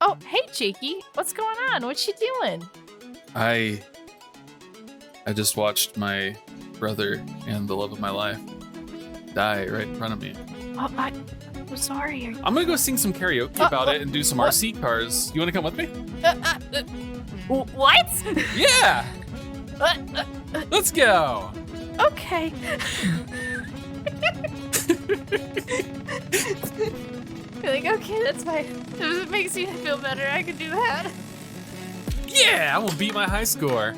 Oh, hey, Jakey. What's going on? What you doing? I just watched my brother and the love of my life die right in front of me. Oh, I'm sorry. I'm gonna go sing some karaoke about it and do some RC cars. You wanna come with me? What? Yeah! Let's go! Okay. You're like, okay, that's fine. If it makes you feel better, I can do that. Yeah, I'm gonna beat my high score.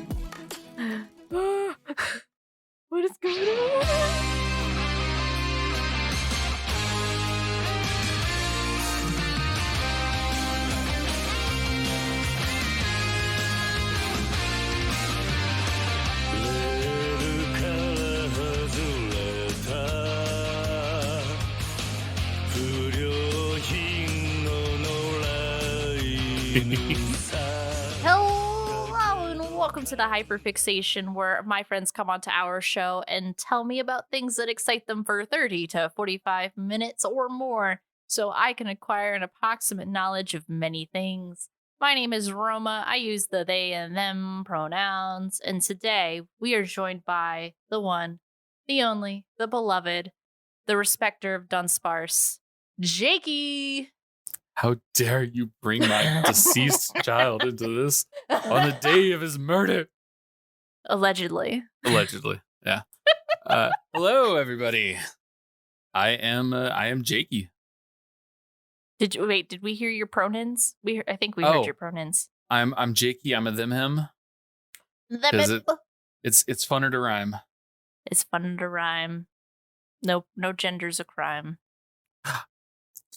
What is going on? Hello and welcome to the Hyperfixation, where my friends come onto our show and tell me about things that excite them for 30 to 45 minutes or more, so I can acquire an approximate knowledge of many things. My name is Roma. I use the they and them pronouns, and today we are joined by the one, the only, the beloved, the respecter of Dunsparce, Jakey. How dare you bring my deceased child into this on the day of his murder? Allegedly, yeah. Hello, everybody. I am Jakey. Did we hear your pronouns? I think we heard your pronouns. I'm Jakey. I'm a them him. Because it's funner to rhyme. It's fun to rhyme. No gender's a crime.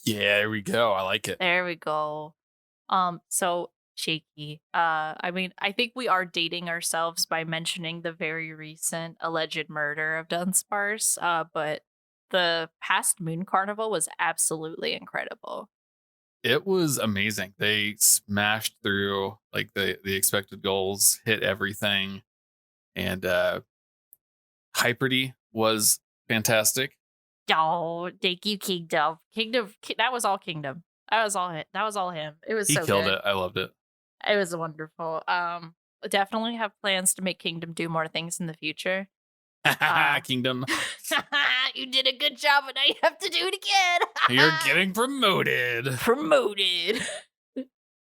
Yeah, there we go. I like it. There we go. So Jakey. I mean, I think we are dating ourselves by mentioning the very recent alleged murder of Dunsparce. But the past Moon Carnival was absolutely incredible. It was amazing. They smashed through like the expected goals, hit everything, and Hyperdy was fantastic. Oh, thank you, Kingdom. That was all Kingdom. That was all him. It was He so killed good. it. I loved it. It was wonderful. Definitely have plans to make Kingdom do more things in the future. Kingdom. You did a good job, and now you have to do it again. You're getting promoted.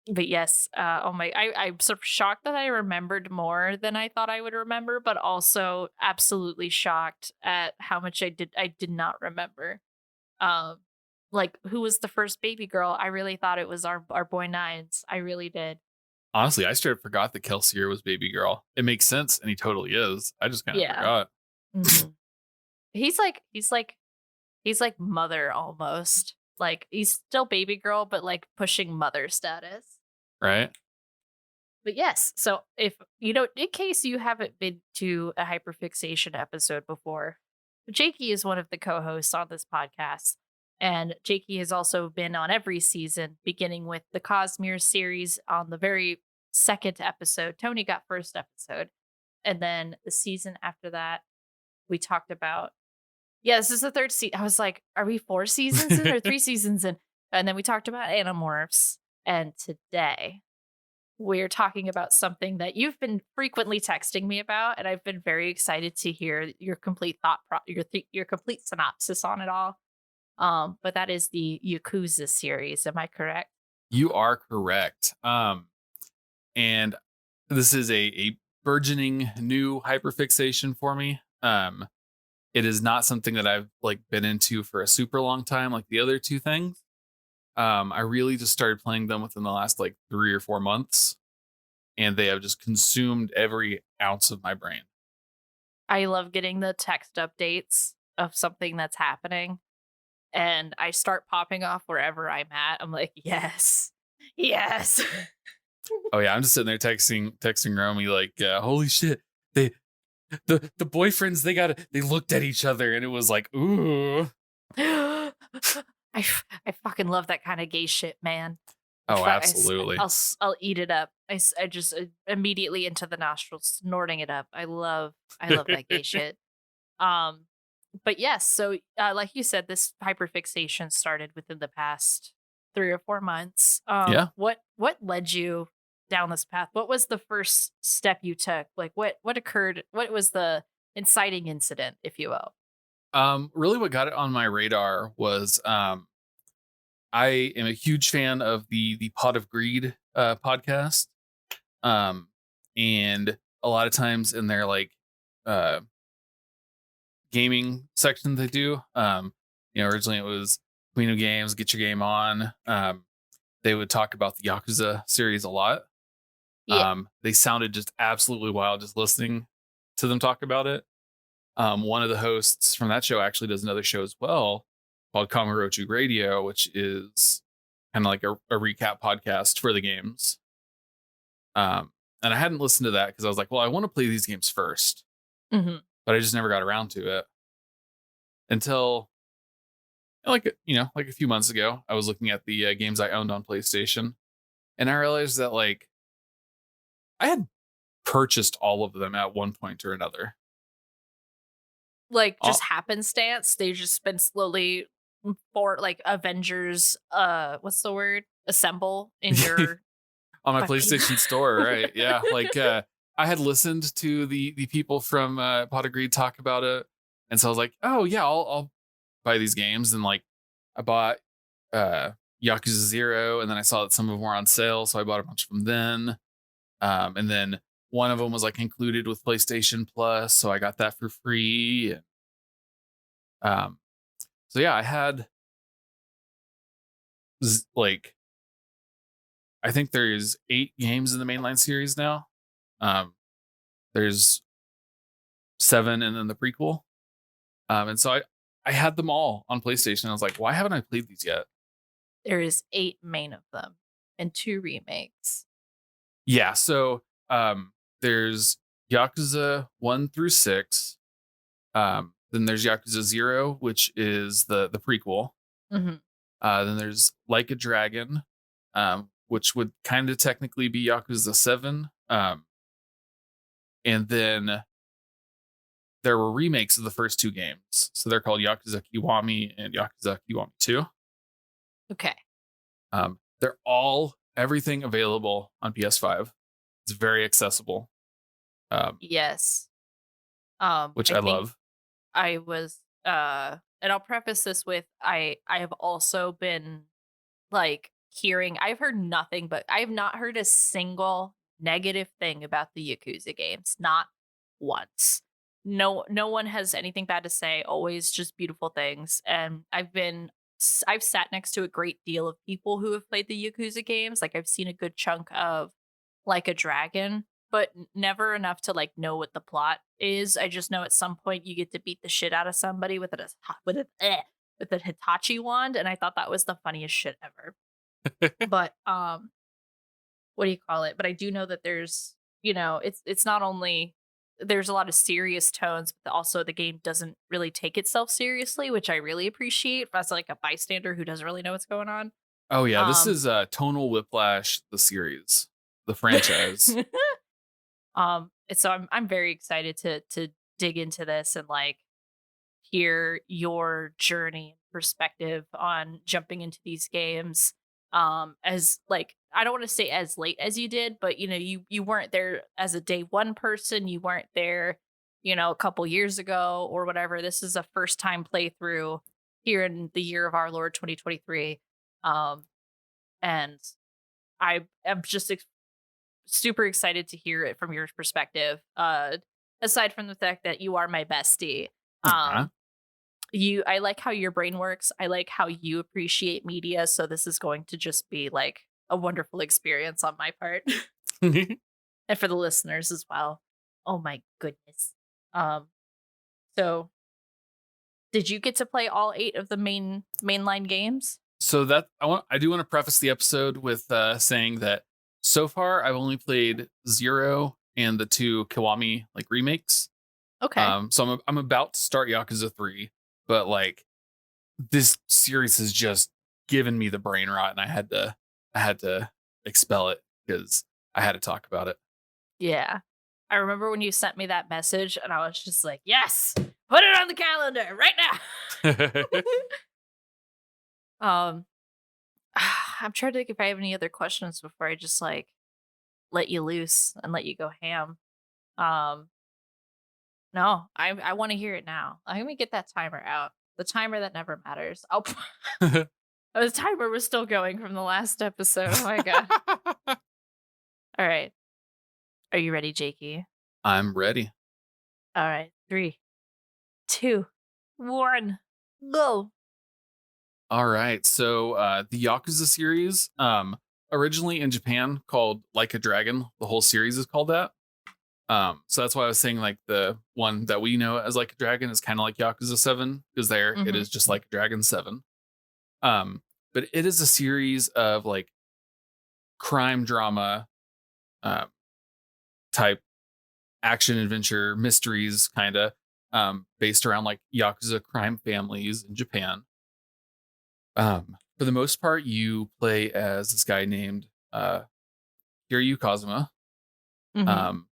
But yes, I'm so shocked that I remembered more than I thought I would remember, but also absolutely shocked at how much I did not remember. Like, who was the first baby girl? I really thought it was our boy Nines. I really did. Honestly, I straight forgot that Kelsier was baby girl. It makes sense, and he totally is. I just kind of forgot. Mm-hmm. He's like mother almost. Like, he's still baby girl, but like pushing mother status. Right. But yes, so if you know, in case you haven't been to a Hyperfixation episode before, Jakey is one of the co-hosts on this podcast. And Jakey has also been on every season, beginning with the Cosmere series on the very second episode. Tony got first episode. And then the season after that, we talked about, this is the third season. I was like, are we 4 seasons in or 3 seasons in? And then we talked about Animorphs. And today, we're talking about something that you've been frequently texting me about. And I've been very excited to hear your complete your complete synopsis on it all. But that is the YAKUZA series. Am I correct? You are correct. And this is a burgeoning new hyperfixation for me. It is not something that I've like been into for a super long time, like the other 2 things. I really just started playing them within the last like 3 or 4 months, and they have just consumed every ounce of my brain. I love getting the text updates of something that's happening, and I start popping off wherever I'm at. I'm like, yes. Oh yeah, I'm just sitting there texting Romy like, holy shit, the boyfriends they looked at each other and it was like, ooh. I fucking love that kind of gay shit, man. Oh, absolutely. I'll eat it up. I just immediately into the nostrils, snorting it up. I love that gay shit. But yes, so like you said, this hyperfixation started within the past 3 or 4 months. Yeah. What led you down this path? What was the first step you took? Like what occurred? What was the inciting incident, if you will? Really what got it on my radar was I am a huge fan of the Pot of Greed podcast. Um, and a lot of times in their like uh gaming section they do, originally it was Queen of Games, get your game on. They would talk about the Yakuza series a lot. Yeah. They sounded just absolutely wild just listening to them talk about it. One of the hosts from that show actually does another show as well called Kamarochu Radio, which is kind of like a recap podcast for the games. And I hadn't listened to that because I was like, well, I want to play these games first, Hmm. but I just never got around to it until like a few months ago. I was looking at the games I owned on PlayStation, and I realized that like I had purchased all of them at one point or another. Like just All, happenstance. They've just been slowly for like Avengers. What's the word? Assemble in your on my fucking. PlayStation Store, right? Yeah, like I had listened to the people from Pot of Greed talk about it, and so I was like, oh yeah, I'll buy these games, and like I bought uh Yakuza 0, and then I saw that some of them were on sale, so I bought a bunch of them then. And then one of them was like included with PlayStation Plus, so I got that for free. Um, so yeah, I had like I think there's 8 games in the mainline series now. Um, there's 7 and then the prequel. And so I had them all on PlayStation. I was like, why haven't I played these yet? There is 8 main of them and 2 remakes. Yeah, so there's Yakuza 1 through 6. Then there's Yakuza 0, which is the prequel. Hmm. Then there's Like a Dragon, which would kind of technically be Yakuza 7. And then there were remakes of the first 2 games. So they're called Yakuza Kiwami and Yakuza Kiwami 2. Okay. They're all everything available on PS5. It's very accessible, Yes. which I I think love. I was and I'll preface this with I have also been like hearing I've heard nothing but I have not heard a single negative thing about the Yakuza games. Not once. No one has anything bad to say, always just beautiful things. And I've sat next to a great deal of people who have played the Yakuza games. Like I've seen a good chunk of Like a Dragon, but never enough to like know what the plot is. I just know at some point you get to beat the shit out of somebody with a Hitachi wand, and I thought that was the funniest shit ever. But what do you call it? But I do know that there's it's not only there's a lot of serious tones, but also the game doesn't really take itself seriously, which I really appreciate as like a bystander who doesn't really know what's going on. Oh yeah, this Um is Tonal Whiplash, the series, the franchise. and so I'm very excited to dig into this and like hear your journey and perspective on jumping into these games. As like I don't want to say as late as you did, but you weren't there as a day one person. You weren't there, a couple years ago or whatever. This is a first time playthrough here in the year of our Lord 2023. Um, and I am just super excited to hear it from your perspective. Aside from the fact that you are my bestie, Aw. um, I like how your brain works. I like how you appreciate media. So this is going to just be like a wonderful experience on my part and for the listeners as well. Oh my goodness. Um, so did you get to play all 8 of the mainline games? So that I do want to preface the episode with saying that so far I've only played 0 and the 2 Kiwami like remakes. Okay. So I'm about to start Yakuza 3, but like this series has just given me the brain rot, and I had to expel it because I had to talk about it. Yeah. I remember when you sent me that message and I was just like, yes, put it on the calendar right now. Um I'm trying to think if I have any other questions before I just like let you loose and let you go ham. Um, no, I want to hear it now. Let me get that timer out. The timer that never matters. Oh, the timer was still going from the last episode. Oh my god. All right. Are you ready, Jakey? I'm ready. All right. 3, 2, 1, go. All right. So the Yakuza series, originally in Japan called Like a Dragon. The whole series is called that. So that's why I was saying like the one that we know as Like a Dragon is kind of like Yakuza 7, because there it Mm-hmm. is just like Dragon 7. Um, but it is a series of like crime drama uh, type action adventure mysteries kind of based around like Yakuza crime families in Japan. For the most part, you play as this guy named Kiryu Kazuma. Mm-hmm. Um,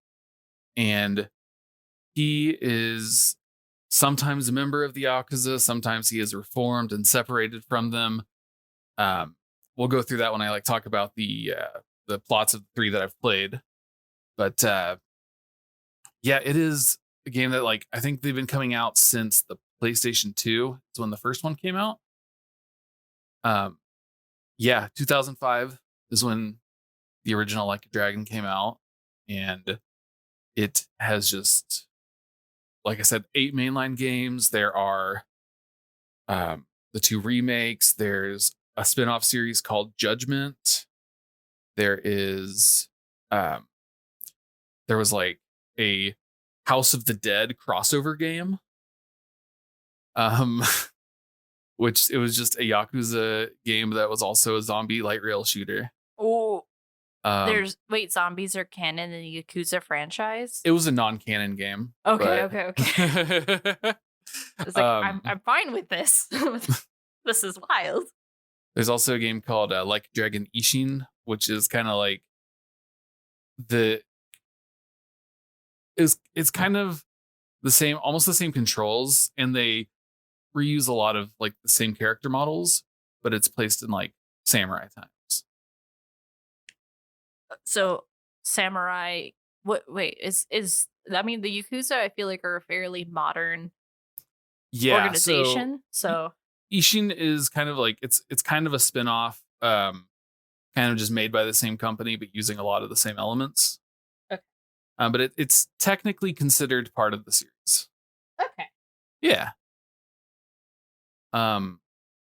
and he is sometimes a member of the Yakuza, sometimes he is reformed and separated from them. Um, we'll go through that when I like talk about the plots of the 3 that I've played. But yeah, it is a game that like I think they've been coming out since the PlayStation 2. It's when the first one came out. Yeah, 2005 is when the original Like a Dragon came out, and it has just, like I said, 8 mainline games. There are the 2 remakes. There's a spin-off series called Judgment. There is um, there was like a House of the Dead crossover game. Um, which it was just a Yakuza game that was also a zombie light rail shooter. Oh, Um, zombies are canon in the Yakuza franchise? it was a non-canon game, Okay, but okay, okay. It's like um, I'm fine with this. This is wild. there's also a game called Like Dragon Ishin, which is kind of like the it's kind of the same, almost the same controls, and they reuse a lot of like the same character models, but it's placed in like samurai times. So samurai what wait, is I mean the Yakuza I feel like are a fairly modern Yeah, so organization. I- So Ishin is kind of like it's kind of a spin-off, kind of just made by the same company but using a lot of the same elements. okay. But it's technically considered part of the series. Okay. Yeah. Um,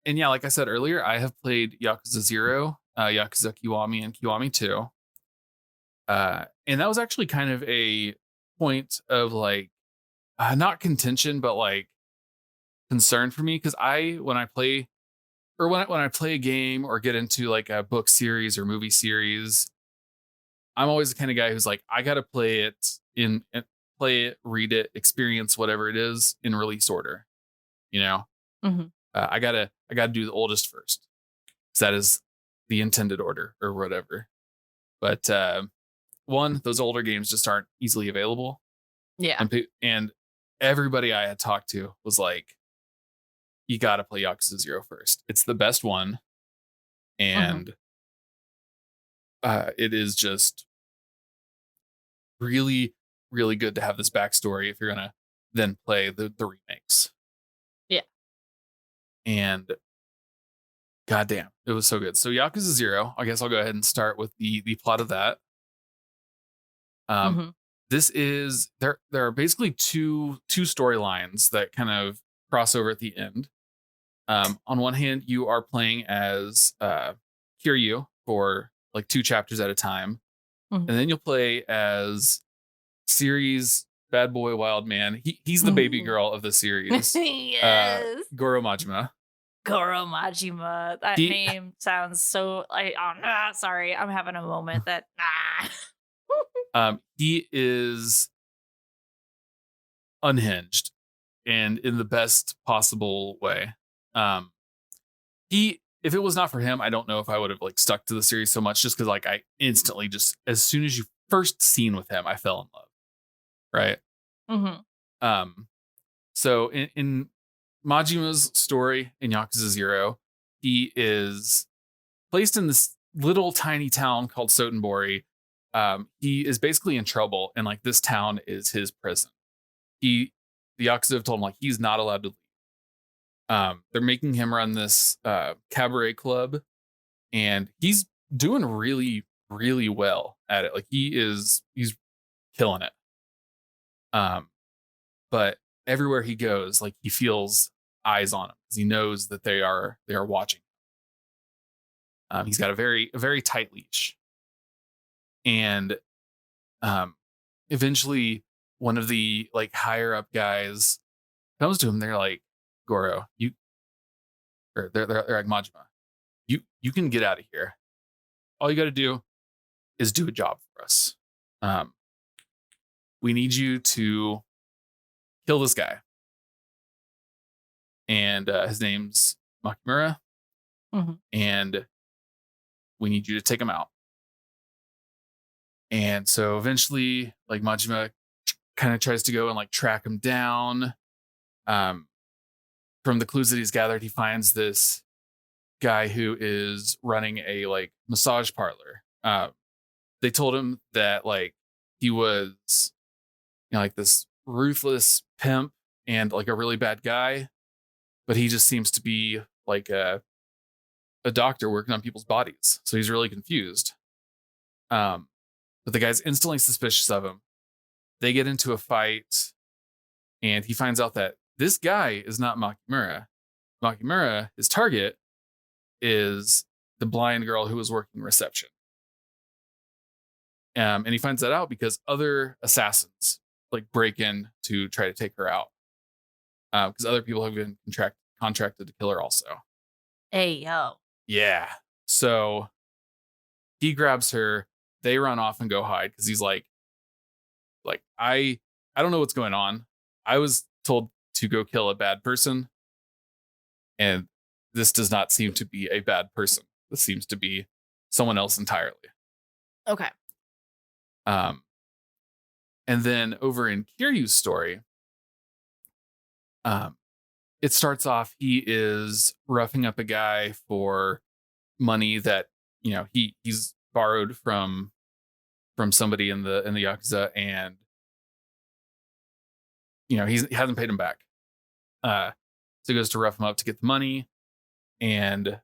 and yeah, like I said earlier, I have played Yakuza 0, Yakuza Kiwami, and Kiwami 2. And that was actually kind of a point of like not contention, but like concern for me, because when I play or when I play a game or get into like a book series or movie series, I'm always the kind of guy who's like, I gotta play it play it, read it, experience whatever it is in release order. You know, Mhm. I gotta do the oldest first, 'cause that is the intended order or whatever. But one, those older games just aren't easily available, Yeah. and everybody I had talked to was like, you got to play Yakuza 0 first. It's the best one, Mhm. and it is just really, really good to have this backstory if you're gonna then play the remakes. Yeah. And goddamn, it was so good. So Yakuza 0, I guess I'll go ahead and start with the plot of that. Um, Mhm. this is there are basically two storylines that kind of cross over at the end. On one hand, you are playing as Kiryu for like 2 chapters at a time, Mhm. and then you'll play as series bad boy wild man. He's the baby Mhm. girl of the series, Yes. Goro Majima. Goro Majima. That He name sounds so like sorry, I'm having a moment that he is unhinged and in the best possible way. Um, he if it was not for him, I don't know if I would have like stuck to the series so much, just because like I instantly just as soon as you first seen with him, I fell in love. Right. Mhm. Um, so in Majima's story in Yakuza 0, he is placed in this little tiny town called Sotenbori. He is basically in trouble, and like this town is his prison. The Yakuza have told him like he's not allowed to leave. They're making him run this cabaret club, and he's doing really, really well at it. Like he's killing it. But everywhere he goes, like he feels eyes on him because he knows that they are watching. He's got a very tight leash, and eventually one of the like higher up guys comes to him. They're like, Goro, they're like, Majima, you can get out of here. All you got to do is do a job for us. We need you to kill this guy. And his name's Makimura. Mm-hmm. And we need you to take him out. And so eventually, like Majima kind of tries to go and like track him down. From the clues that he's gathered, he finds this guy who is running a like massage parlor. They told him that like he was, like this ruthless pimp and like a really bad guy, but he just seems to be like a doctor working on people's bodies. So he's really confused. But the guy's instantly suspicious of him. They get into a fight, and he finds out that this guy is not Makimura. Makimura, his target, is the blind girl who was working reception. And he finds that out because other assassins like break in to try to take her out. Because other people have been contracted to kill her also. Hey, yo. Yeah. So he grabs her. They run off and go hide because he's like, I don't know what's going on. I was told to go kill a bad person, and this does not seem to be a bad person. This seems to be someone else entirely. Okay. And then over in Kiryu's story, it starts off, he is roughing up a guy for money that, he's borrowed from somebody in the Yakuza, and he hasn't paid him back. So he goes to rough him up to get the money, and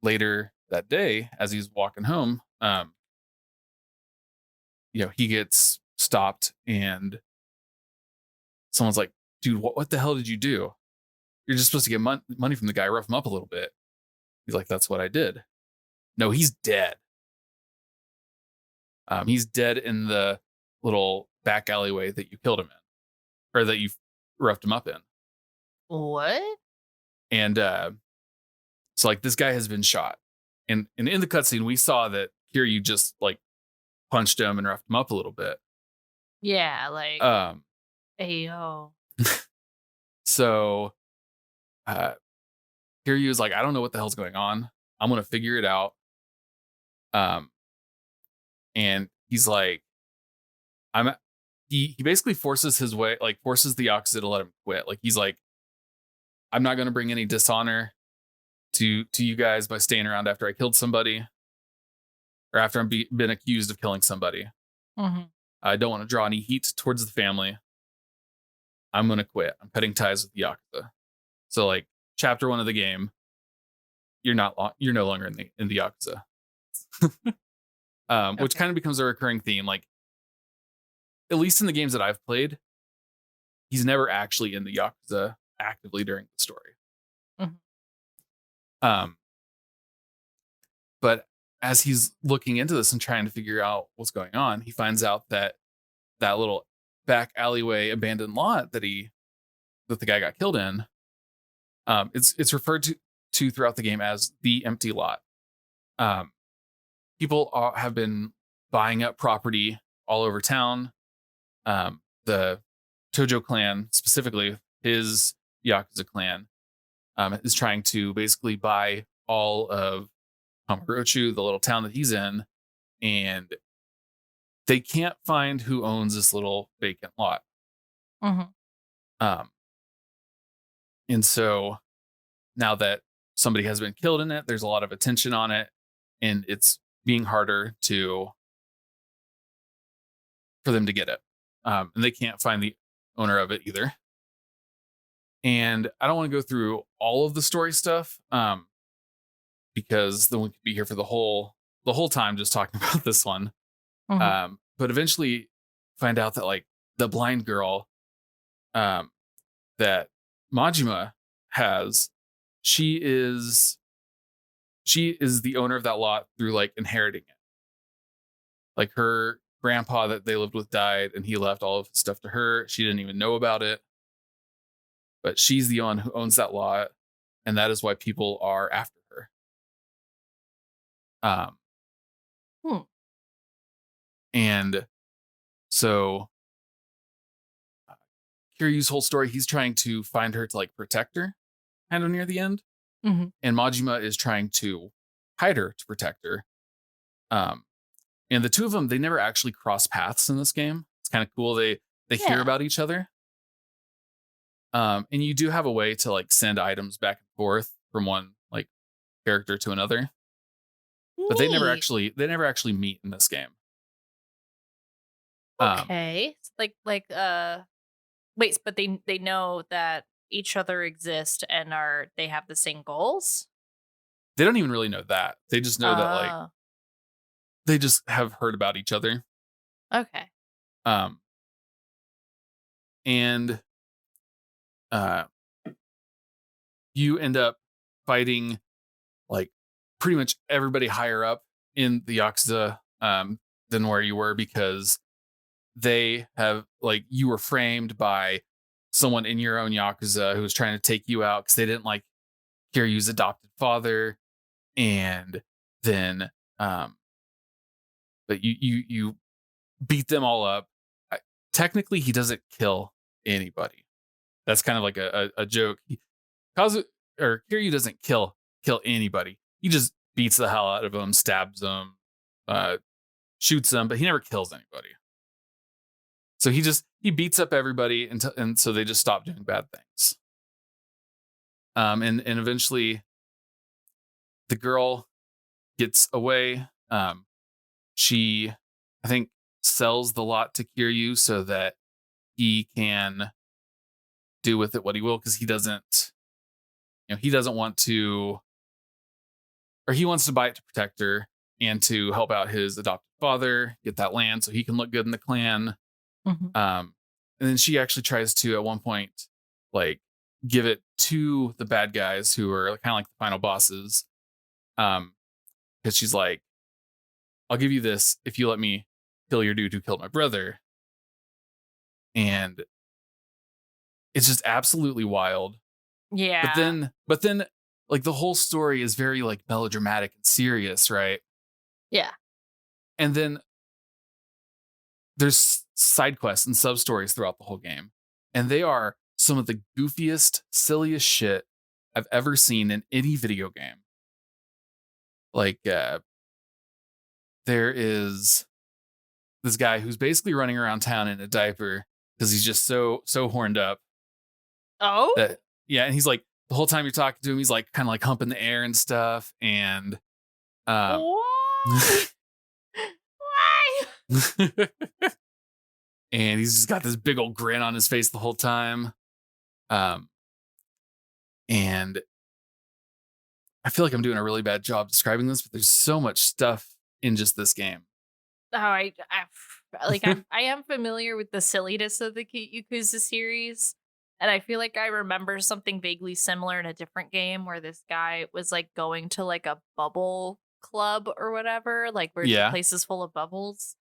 later that day, as he's walking home, he gets stopped, and someone's like, dude, what the hell did you do? You're just supposed to get money from the guy, rough him up a little bit. He's like, that's what I did. No, he's dead. He's dead in the little back alleyway that you killed him in, or that you roughed him up in. What? And so like this guy has been shot. And in the cutscene, we saw that Kiryu just like punched him and roughed him up a little bit. Yeah, like, hey, yo. So Kiryu is like, I don't know what the hell's going on. I'm going to figure it out. And he's like, he basically forces the Yakuza to let him quit. Like he's like, I'm not going to bring any dishonor to you guys by staying around after I killed somebody, or after I've been accused of killing somebody. Mm-hmm. I don't want to draw any heat towards the family. I'm going to quit. I'm cutting ties with the Yakuza. So like chapter 1 of the game, you're no longer in the Yakuza. Which kind of becomes a recurring theme. Like, at least in the games that I've played, he's never actually in the Yakuza actively during the story. Mm-hmm. But as he's looking into this and trying to figure out what's going on, he finds out that little back alleyway abandoned lot that the guy got killed in, it's referred to throughout the game as the empty lot. People have been buying up property all over town. The Tojo clan, specifically his Yakuza clan, is trying to basically buy all of Kamurocho, the little town that he's in, and they can't find who owns this little vacant lot. Mm-hmm. And so now that somebody has been killed in it. There's a lot of attention on it, and it's being harder for them to get it. And they can't find the owner of it either. And I don't want to go through all of the story stuff, because then we could be here for the whole time just talking about this one. But eventually find out that like the blind girl that Majima has, she is the owner of that lot through like inheriting it. Like her grandpa that they lived with died and he left all of his stuff to her. She didn't even know about it. But she's the one who owns that lot, and that is why people are after her. And so Kiryu's whole story, he's trying to find her to like protect her kind of near the end. And Majima is trying to hide her to protect her. And the two of them, they never actually cross paths in this game. It's kind of cool. They hear about each other. And you do have a way to like send items back and forth from one like character to another. But they never actually meet in this game. Okay. Wait, but they know that each other exist and they have the same goals? They don't even really know that. They just know that like they just have heard about each other. Okay. And you end up fighting like pretty much everybody higher up in the YAKUZA than where you were, because they have like you were framed by someone in your own YAKUZA who was trying to take you out because they didn't like Kiryu's adopted father. And then but you beat them all up. Technically he doesn't kill anybody. That's kind of like a joke. Kiryu doesn't kill anybody. He just beats the hell out of them, stabs them, shoots them, but he never kills anybody. So he beats up everybody, and so they just stop doing bad things. And eventually the girl gets away. She, I think, sells the lot to Kiryu so that he can do with it what he will, because he doesn't want to, or he wants to buy it to protect her and to help out his adopted father, get that land so he can look good in the clan. And then she actually tries to at one point like give it to the bad guys who are kind of like the final bosses, because she's like, I'll give you this if you let me kill your dude who killed my brother. And it's just absolutely wild. Yeah. But then like the whole story is very like melodramatic and serious, right? Yeah. And then there's side quests and sub stories throughout the whole game, and they are some of the goofiest, silliest shit I've ever seen in any video game. Like there is this guy who's basically running around town in a diaper because he's just so horned up. Oh? And he's like, the whole time you're talking to him, he's like kind of like humping the air and stuff. And Why? and he's just got this big old grin on his face the whole time. And I feel like I'm doing a really bad job describing this, but there's so much stuff in just this game. Oh, I am familiar with the silliness of the YAKUZA series, and I feel like I remember something vaguely similar in a different game where this guy was like going to like a bubble club or whatever, like where the place is full of bubbles.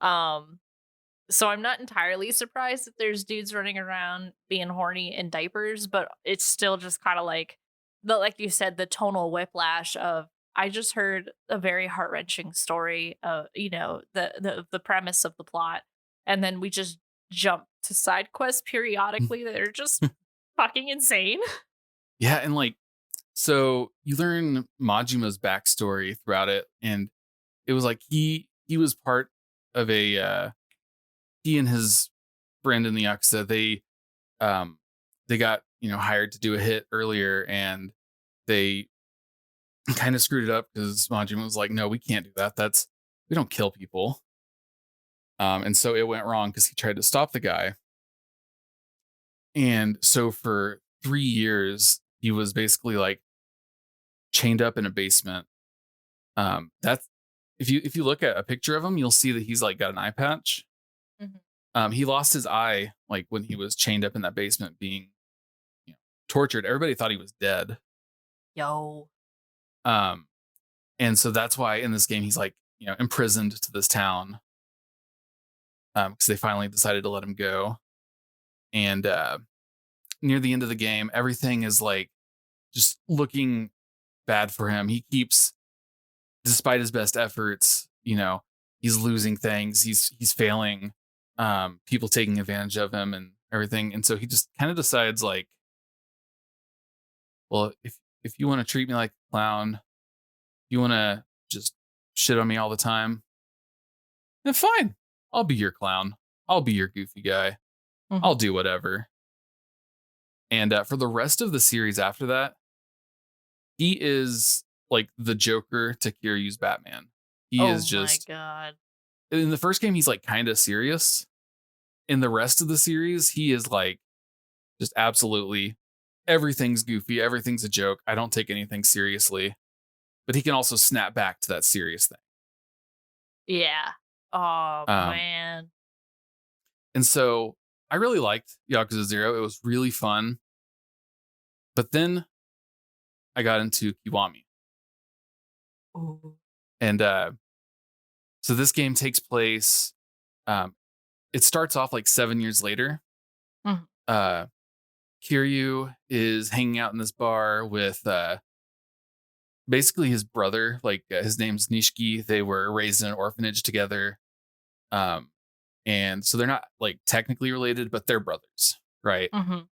So I'm not entirely surprised that there's dudes running around being horny in diapers, but it's still just kind of like like you said, the tonal whiplash of I just heard a very heart-wrenching story of, the premise of the plot, and then we just jump to side quests periodically that are just fucking insane. Yeah, and like so you learn Majima's backstory throughout it, and it was like he was part of a he and his friend in the YAKUZA, they got hired to do a hit earlier, and they kind of screwed it up because Majima was like, no, we can't do that. We don't kill people. And so it went wrong because he tried to stop the guy. And so for 3 years, he was basically like chained up in a basement. That's if you look at a picture of him, you'll see that he's like got an eye patch. Mhm. He lost his eye like when he was chained up in that basement being, tortured. Everybody thought he was dead. Yo. Um, and so that's why in this game he's like, imprisoned to this town. Because they finally decided to let him go. And near the end of the game, everything is like just looking bad for him. He keeps, despite his best efforts, he's losing things. He's failing. People taking advantage of him and everything. And so he just kind of decides like, well, if you want to treat me like a clown, you want to just shit on me all the time, then fine. I'll be your clown. I'll be your goofy guy. Mhm. I'll do whatever. And for the rest of the series after that, he is like the Joker to Kiryu's Batman. He Oh is my just, god. in the first game, he's like kind of serious. In the rest of the series, he is like just absolutely everything's goofy. Everything's a joke. I don't take anything seriously. But he can also snap back to that serious thing. Yeah. Oh Um, man. and so I really liked Yakuza 0. It was really fun. But then I got into Kiwami. Ooh. And so this game takes place, it starts off like 7 years later. Mhm. Kiryu is hanging out in this bar with basically his brother. Like his name's Nishiki. They were raised in an orphanage together. Um, and so they're not like technically related, but they're brothers, right? Mhm.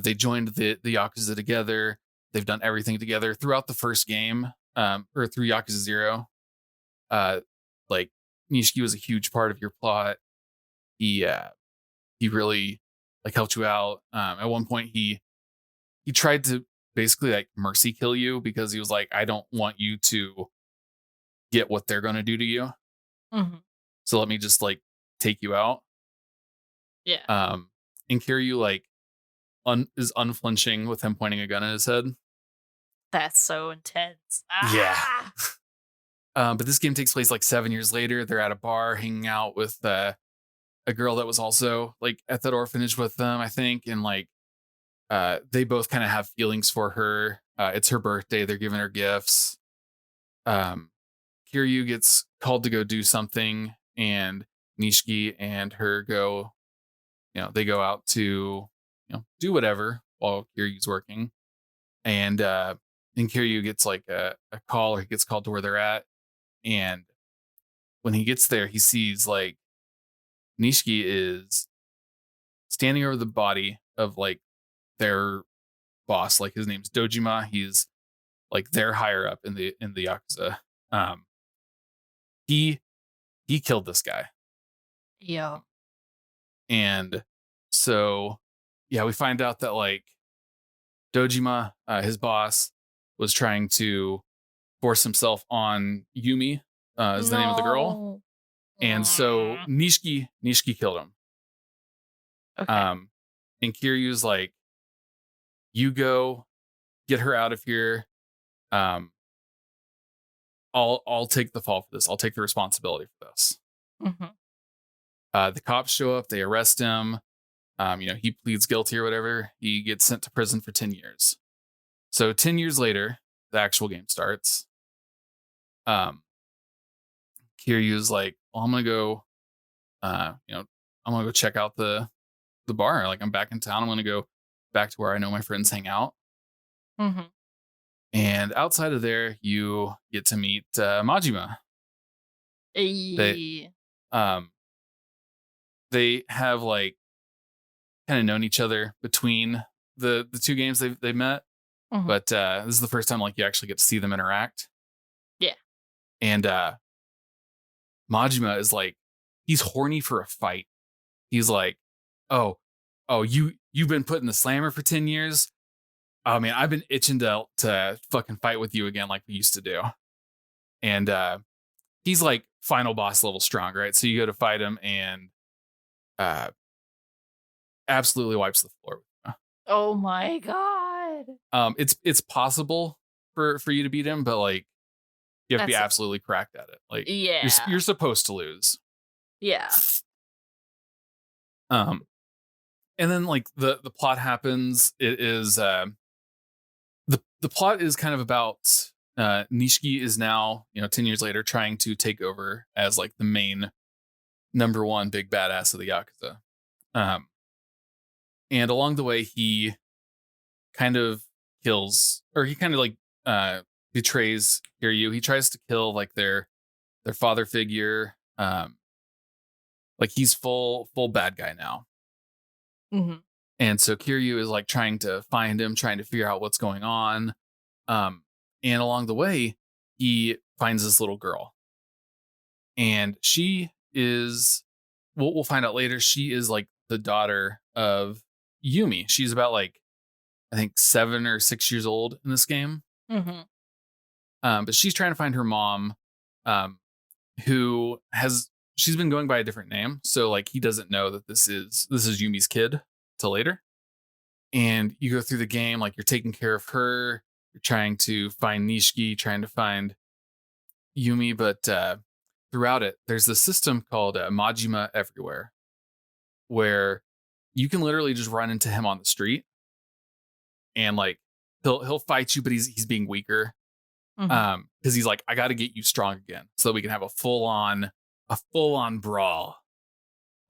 They joined the Yakuza together. They've done everything together throughout the first game, or through Yakuza 0. Like Nishiki was a huge part of your plot. He really like helped you out. At one point, he tried to basically like mercy kill you because he was like, I don't want you to get what they're gonna do to you. Mhm. So let me just like take you out. Yeah. And Kiryu like is unflinching with him pointing a gun at his head. That's so intense. Yeah. Ah! But this game takes place like 7 years later. They're at a bar hanging out with a girl that was also like at that orphanage with them, I think. And like they both kind of have feelings for her. It's her birthday. They're giving her gifts. Um, Kiryu gets called to go do something, and Nishiki and her go, they go out to, do whatever while Kiryu's working. And Kiryu gets like a call, or he gets called to where they're at. And when he gets there, he sees like Nishiki is standing over the body of like their boss. Like his name's Dojima. He's like they're higher up in the Yakuza. Um, he killed this guy. Yo. And so yeah, we find out that like Dojima, his boss, was trying to force himself on Yumi, is the name of the girl. No. And so Mm. Nishiki killed him. Okay. And Kiryu's like, you go get her out of here. Um, I'll take the fall for this. I'll take the responsibility for this. Mhm. The cops show up, they arrest him. He pleads guilty or whatever. He gets sent to prison for 10 years. So 10 years later, the actual game starts. Kiryu's like, well, I'm gonna go, I'm gonna go check out the bar. Like I'm back in town. I'm gonna go back to where I know my friends hang out. Mhm. And outside of there, you get to meet Majima. They Eh. um they have like kind of known each other between the two games they met, Mhm. but this is the first time like you actually get to see them interact. Yeah. And Majima is like, he's horny for a fight. He's like, oh, you've been put in the slammer for 10 years. oh man, I've been itching to fucking fight with you again like we used to do. And he's like final boss level strong, right? So you go to fight him and uh absolutely wipes the floor. Oh my god. It's possible for you to beat him, but like you have to be That's absolutely cracked at it. Like yeah. you're supposed to lose. Yeah. Um, and then like the plot happens. It is the plot is kind of about Nishiki is now 10 years later trying to take over as like the main number one big badass of the Yakuza. Um, and along the way he kind of kills or he kind of like betrays Kiryu. He tries to kill like their father figure. Like he's full bad guy now. Mhm. And so Kiryu is like trying to find him, trying to figure out what's going on. And along the way, he finds this little girl. And she is, we'll find out later, she is like the daughter of Yumi. She's about like, I think 7 or 6 years old in this game. Mhm. But she's trying to find her mom, who has, she's been going by a different name. So like he doesn't know that this is Yumi's kid till later. And you go through the game, like you're taking care of her. You're trying to find Nishiki, trying to find Yumi. But throughout it, there's this system called Majima Everywhere, where you can literally just run into him on the street, and like he'll fight you, but he's being weaker. Mhm. Because he's like, I got to get you strong again, so that we can have a full on brawl.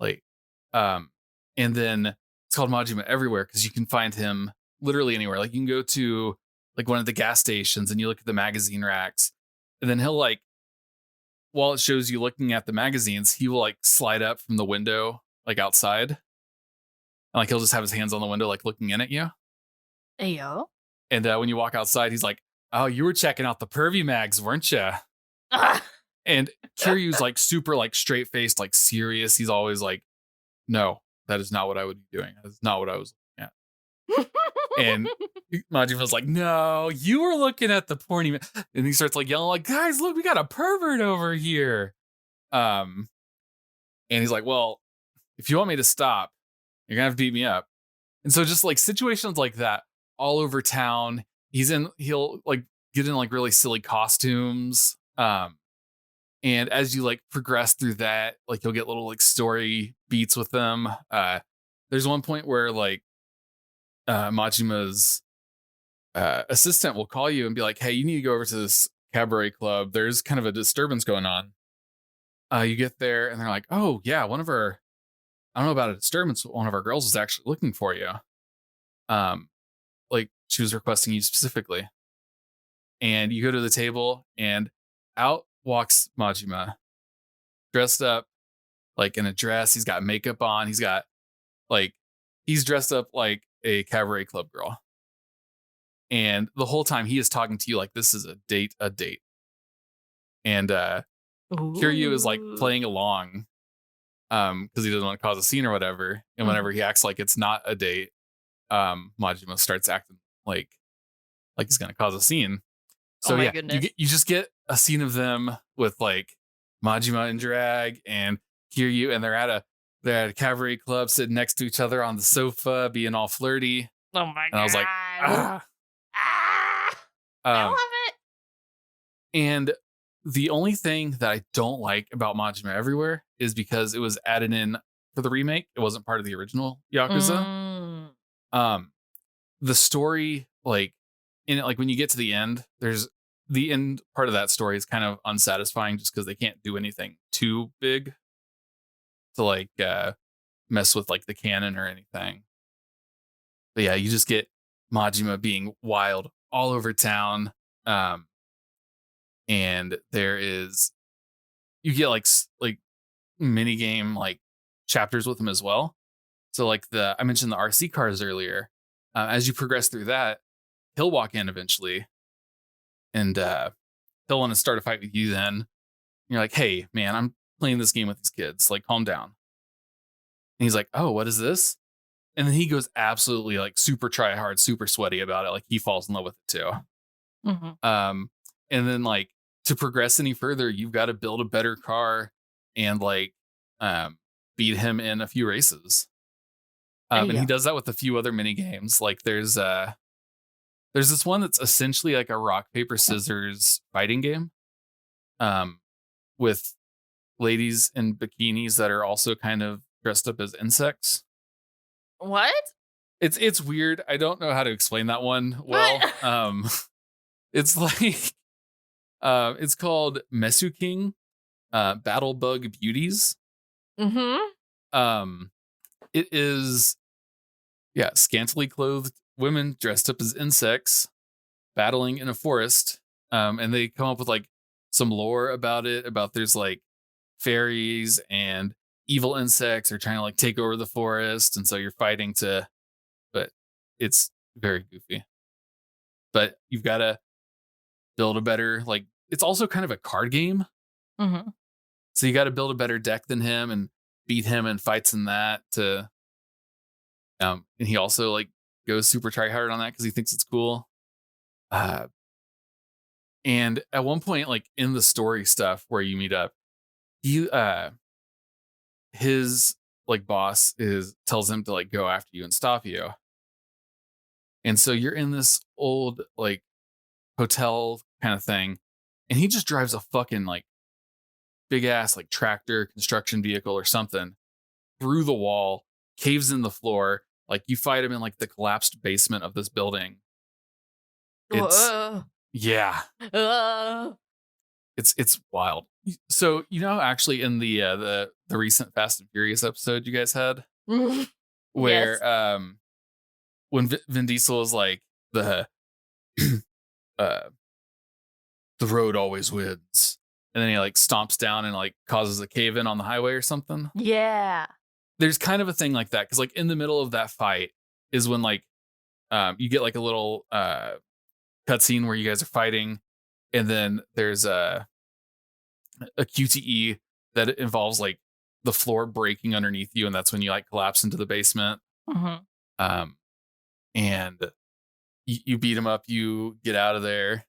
Like, and then it's called Majima Everywhere because you can find him literally anywhere. Like you can go to like one of the gas stations and you look at the magazine racks, and then he'll like, while it shows you looking at the magazines, he will like slide up from the window like outside, and like he'll just have his hands on the window like looking in at you. Ayo. And when you walk outside, he's like, "Oh, you were checking out the pervy mags, weren't you?" And Kiryu's like super like straight faced, like serious. He's always like, "No, that is not what I would be doing. That is not what I was looking at." And Majima's like, "No, you were looking at the porny." And he starts like yelling, like, "Guys, look, we got a pervert over here." And he's like, "Well, if you want me to stop, you're gonna have to beat me up." And so just like situations like that all over town. He'll like get in like really silly costumes. And as you like progress through that, like you'll get little like story beats with them. There's one point where like Majima's assistant will call you and be like, "Hey, you need to go over to this cabaret club. There's kind of a disturbance going on." You get there and they're like, "Oh yeah, I don't know about a disturbance. One of our girls is actually looking for you. Like she was requesting you specifically." And you go to the table and out walks Majima, dressed up like in a dress. He's got makeup on. He's dressed up like a cabaret club girl. And the whole time he is talking to you like this is a date. And Kiryu is like Ooh. playing along because he doesn't want to cause a scene or whatever. And whenever he acts like it's not a date, Majima starts acting like he's gonna cause a scene. Oh So my yeah, goodness. you just get a scene of them with like Majima in drag and Kiryu, and they're at a cabaret club sitting next to each other on the sofa, being all flirty. Oh my And I was like, god. ah. Ah! I love Um, it. and the only thing that I don't like about Majima Everywhere is because it was added in for the remake. It wasn't part of the original Yakuza. Mm. Um, the story, like in it, like when you get to the end, there's the end part of that story is kind of unsatisfying just because they can't do anything too big to like mess with like the canon or anything. But yeah, you just get Majima being wild all over town. Um, and you get like mini game like chapters with him as well. So like I mentioned the RC cars earlier. As you progress through that, he'll walk in eventually, and he'll want to start a fight with you. Then you're like, "Hey, man, I'm playing this game with these kids. Like, calm down." And he's like, "Oh, what is this?" And then he goes absolutely like super try hard, super sweaty about it. Like he falls in love with it too. Hmm. Um, and then like to progress any further, you've got to build a better car and like um beat him in a few races. And he Yeah. does that with a few other mini games. Like there's this one that's essentially like a rock paper scissors fighting game. Um, with ladies in bikinis that are also kind of dressed up as insects. What? It's weird. I don't know how to explain that one well. What? It's like it's called Mesu King Battle Bug Beauties. Hmm. Um, it is scantily clothed women dressed up as insects battling in a forest. And they come up with like some lore about it, about there's like fairies and evil insects are trying to like take over the forest, and so you're fighting to, but it's very goofy. But you've got to build a better, like it's also kind of a card game. Hmm. So you got to build a better deck than him and beat him in fights in that to and he also like goes super try hard on that because he thinks it's cool. Uh and at one point, like in the story stuff where you meet up, you his like boss is tells him to like go after you and stop you. And so you're in this old like hotel kind of thing, and he just drives a fucking like big ass like tractor construction vehicle or something through the wall, caves in the floor. Like you fight him in like the collapsed basement of this building. It's Whoa. yeah, Uh, it's wild. So actually in the recent Fast and Furious episode you guys had, yes. where when Vin Diesel is like the uh the road always wins, and then he like stomps down and like causes a cave in on the highway or something. Yeah. There's kind of a thing like that because like in the middle of that fight is when like you get like a little cutscene where you guys are fighting, and then there's a QTE that involves like the floor breaking underneath you, and that's when you like collapse into the basement. Hmm. Um, and you beat him up, you get out of there,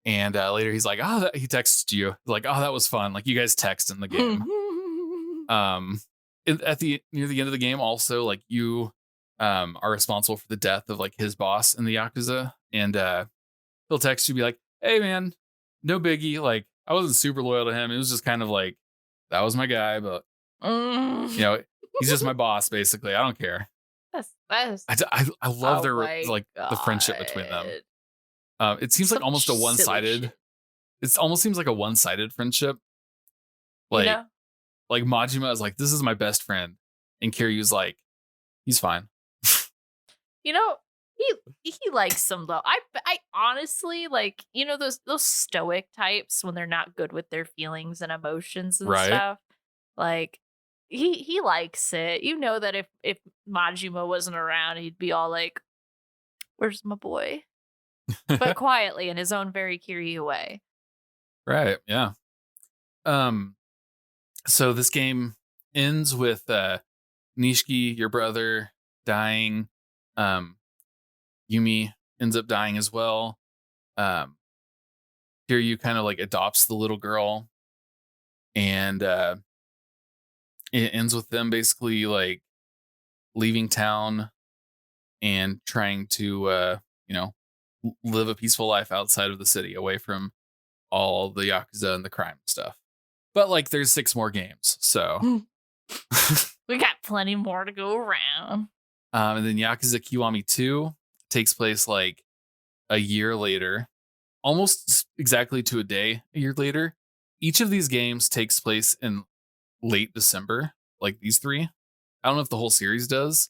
and later he's like, "Oh," he texts you like, "Oh, that was fun." Like you guys text in the game. Um, at the near the end of the game, also like you are responsible for the death of like his boss in the Yakuza, and he'll text you be like, "Hey man, no biggie. Like I wasn't super loyal to him. It was just kind of like that was my guy, but you know, he's just my boss basically. I don't care." That's I love oh their my like the friendship between them. god. It seems like Some almost a one silly sided. shit. It almost seems like a one sided friendship. You Like know? Majima is like, "This is my best friend," and Kiryu's like, "He's fine." You know, he likes some though. I honestly like, those stoic types when they're not good with their feelings and emotions and Right. stuff. Like he likes it. You know that if Majima wasn't around, he'd be all like, "Where's my boy?" But quietly in his own very Kiryu way. Right. Yeah. Um. So this game ends with Nishiki, your brother, dying. Um. Yumi ends up dying as well. Um. Kiryu kind of like adopts the little girl, and it ends with them basically like leaving town and trying to live a peaceful life outside of the city, away from all the Yakuza and the crime stuff. But like there's 6 more games. So We got plenty more to go around. and then Yakuza Kiwami 2 takes place like a year later, almost exactly to a day a year later. Each of these games takes place in late December, like these 3. I don't know if the whole series does,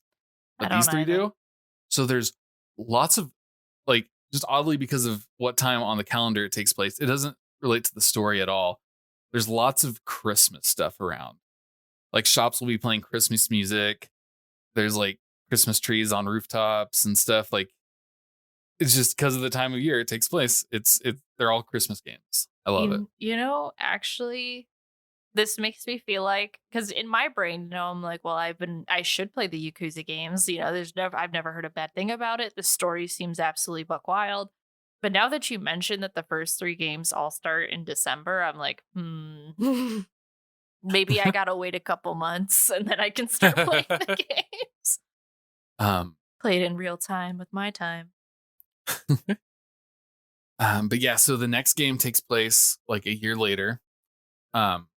I but don't these 3 either. do. So there's lots of like, just oddly because of what time on the calendar it takes place, it doesn't relate to the story at all. There's lots of Christmas stuff around. Like shops will be playing Christmas music. There's like Christmas trees on rooftops and stuff. Like it's just because of the time of year it takes place. They're all Christmas games. I love it. Actually, This makes me feel like, because in my brain, I'm like, well, I should play the Yakuza games. I've never heard a bad thing about it. The story seems absolutely buck wild. But now that you mentioned that the first three games all start in December, I'm like, maybe I gotta wait a couple months and then I can start playing the games. um, Play it in real time with my time. but yeah, so the next game takes place like a year later. Um,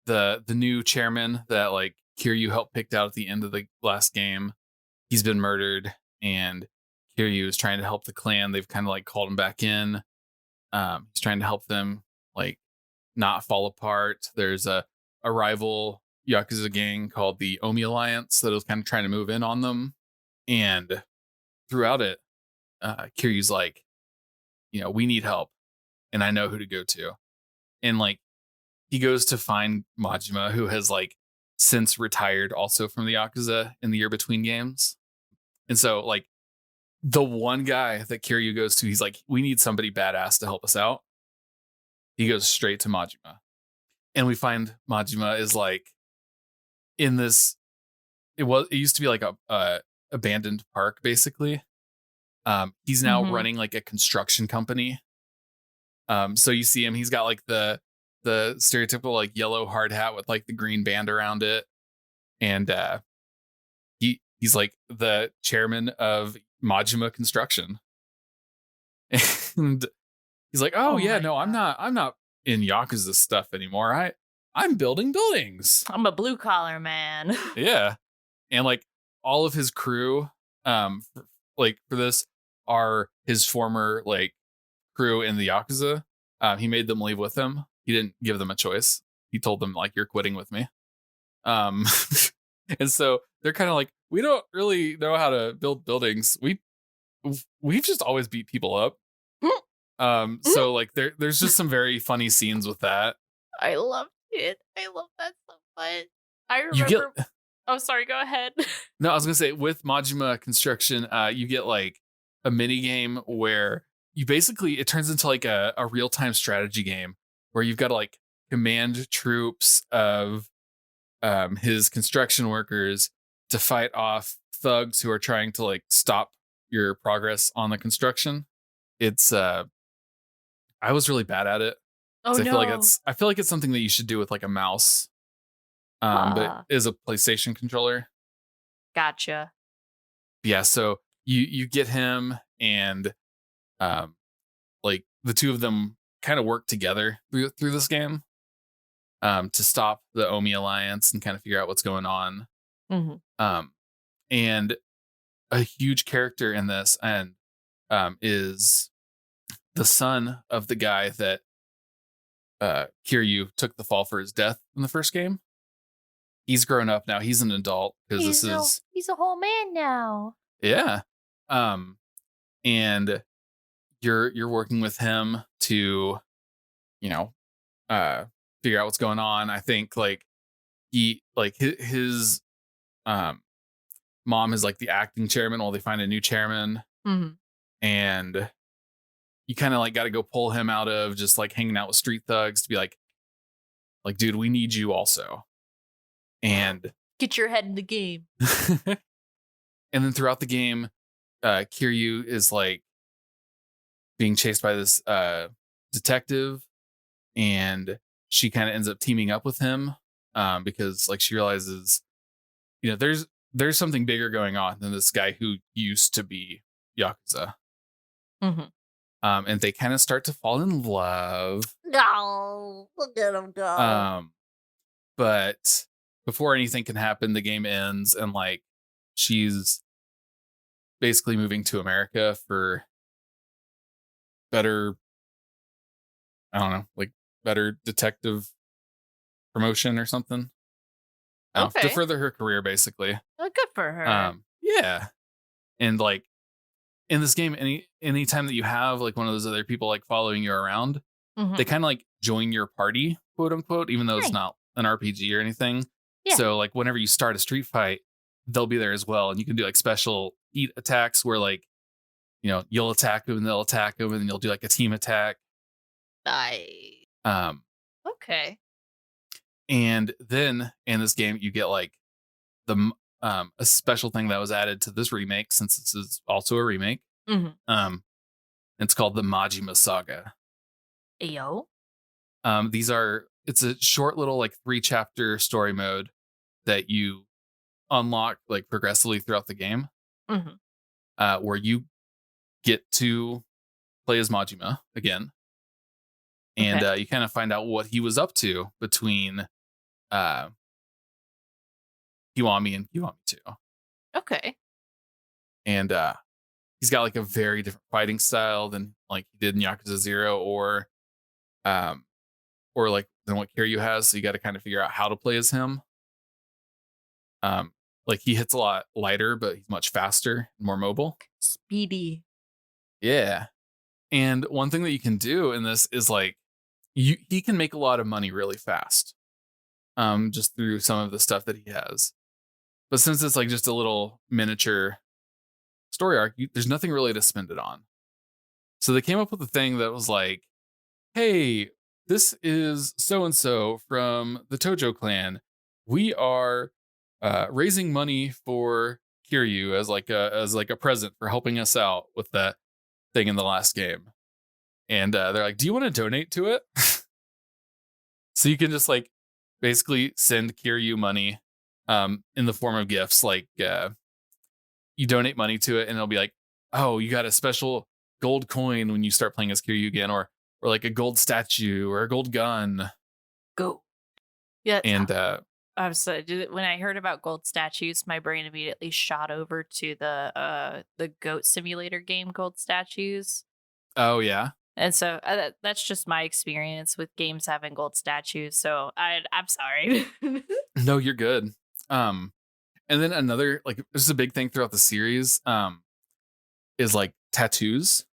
the new chairman that like Kiryu helped picked out at the end of the last game, he's been murdered, and Kiryu is trying to help the clan. They've kind of like called him back in. He's trying to help them like not fall apart. There's a rival Yakuza gang called the Omi Alliance that was kind of trying to move in on them. And throughout it, Kiryu's like, we need help, and I know who to go to. And like he goes to find Majima, who has like since retired also from the Yakuza in the year between games. And so like the one guy that Kiryu goes to, he's like, we need somebody badass to help us out. He goes straight to Majima. And we find Majima is like in this, it used to be like a abandoned park, basically. He's now Mhm. running like a construction company. So you see him, he's got like the stereotypical like yellow hard hat with like the green band around it. And he's like the chairman of Majima Construction. And he's like, "Oh Oh yeah, my no, I'm god. not in Yakuza stuff anymore. I'm building buildings." I'm a blue collar man. Yeah. And like all of his crew for this are his former like crew in the Yakuza. He made them leave with him. He didn't give them a choice. He told them like, "You're quitting with me." Um and so they're kind of like, "We don't really know how to build buildings. We've just always beat people up." So like there's just some very funny scenes with that. I love it. I love that so much. I You get remember. Oh, sorry, go ahead. No, I was gonna say with Majima Construction, you get like a mini game where you basically it turns into like a real time strategy game where you've got to like command troops of his construction workers to fight off thugs who are trying to like stop your progress on the construction. It's I was really bad at it Oh because no. I feel like it's something that you should do with like a mouse, but it Ah, is a PlayStation controller. gotcha. Yeah, so you get him, and um like the two of them kind of work together through this game to stop the Omi Alliance and kind of figure out what's going on. Mhm. Um and a huge character in this and is the son of the guy that Kiryu took the fall for his death in the first game. He's grown up now. He's an adult because this is He's a whole man now. yeah. Um and you're working with him to, you know, uh figure out what's going on. I think like his um mom is like the acting chairman while they find a new chairman, Mhm. and you kind of like got to go pull him out of just like hanging out with street thugs to be like dude, we need you also. And Get your head in the game. and then throughout the game, Kiryu is like being chased by this detective, and she kind of ends up teaming up with him because like she realizes, there's something bigger going on than this guy who used to be Yakuza. Mhm. And they kind of start to fall in love. No, look at him go. Um, but before anything can happen, the game ends, and like she's basically moving to America for better, I don't know, like better detective promotion or something. I don't know, to Okay. further her career, basically. Well, good for her. Yeah. And like in this game, anytime that you have like one of those other people like following you around, they Mhm. kind of like join your party, quote unquote, even though it's Nice. not an RPG or anything. Yeah. So like whenever you start a street fight, they'll be there as well. And you can do like special heat attacks where like, you'll attack them and they'll attack them, and then you'll do like a team attack. I Um, Okay. And then in this game, you get like a special thing that was added to this remake, since this is also a remake. Mhm. Um, it's called the Majima Saga. Yo. It's a short little like 3-chapter story mode that you unlock like progressively throughout the game, Mhm. where you get to play as Majima again, and Okay. you kind of find out what he was up to between uh, Kiwami and Kiwami 2. Okay. And he's got like a very different fighting style than like he did in Yakuza 0, um or like than what Kiryu has. So you got to kind of figure out how to play as him. Um, like he hits a lot lighter, but he's much faster and more mobile. Speedy. Yeah. And one thing that you can do in this is like he can make a lot of money really fast. Just through some of the stuff that he has. But since it's like just a little miniature story arc, there's nothing really to spend it on. So they came up with a thing that was like, hey, this is so and so from the Tojo clan. We are raising money for Kiryu as like a present for helping us out with that thing in the last game. And they're like, do you want to donate to it? So you can just like basically send Kiryu money in the form of gifts. Like you donate money to it, and it'll be like, oh, you got a special gold coin when you start playing as Kiryu again, or like a gold statue or a gold gun. Go. Yeah. And I'm so when I heard about gold statues, my brain immediately shot over to the goat simulator game Gold Statues. oh yeah, And so that's just my experience with games having gold statues. So I'm sorry. no, you're good. Um, and then another like this is a big thing throughout the series. Is like tattoos.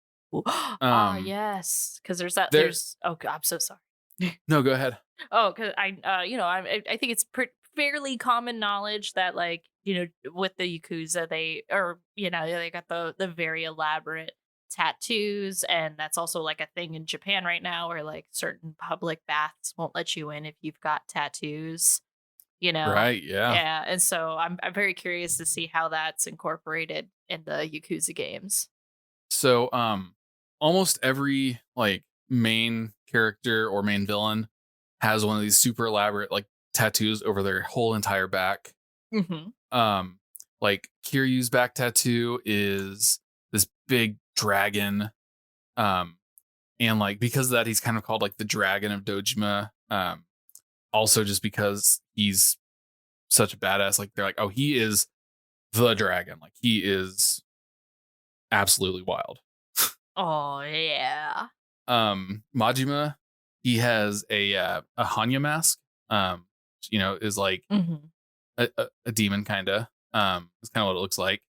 Ah, Um, yes, because there. oh, I'm so sorry. No, go ahead. Oh, because I think it's fairly common knowledge that, like, with the Yakuza, they got the very elaborate tattoos, and that's also like a thing in Japan right now, where like certain public baths won't let you in if you've got tattoos. You know, Right. Yeah. yeah, and so I'm very curious to see how that's incorporated in the Yakuza games. So, almost every like main character or main villain has one of these super elaborate like tattoos over their whole entire back. Hmm. Um, like Kiryu's back tattoo is this big dragon. Um, and like because of that, he's kind of called like the Dragon of Dojima. Also just because he's such a badass. Like they're like, oh, he is the dragon. Like he is absolutely wild. Oh yeah. Majima, he has a Hanya mask. Is like Hmm. a demon kind of. It's kind of what it looks like,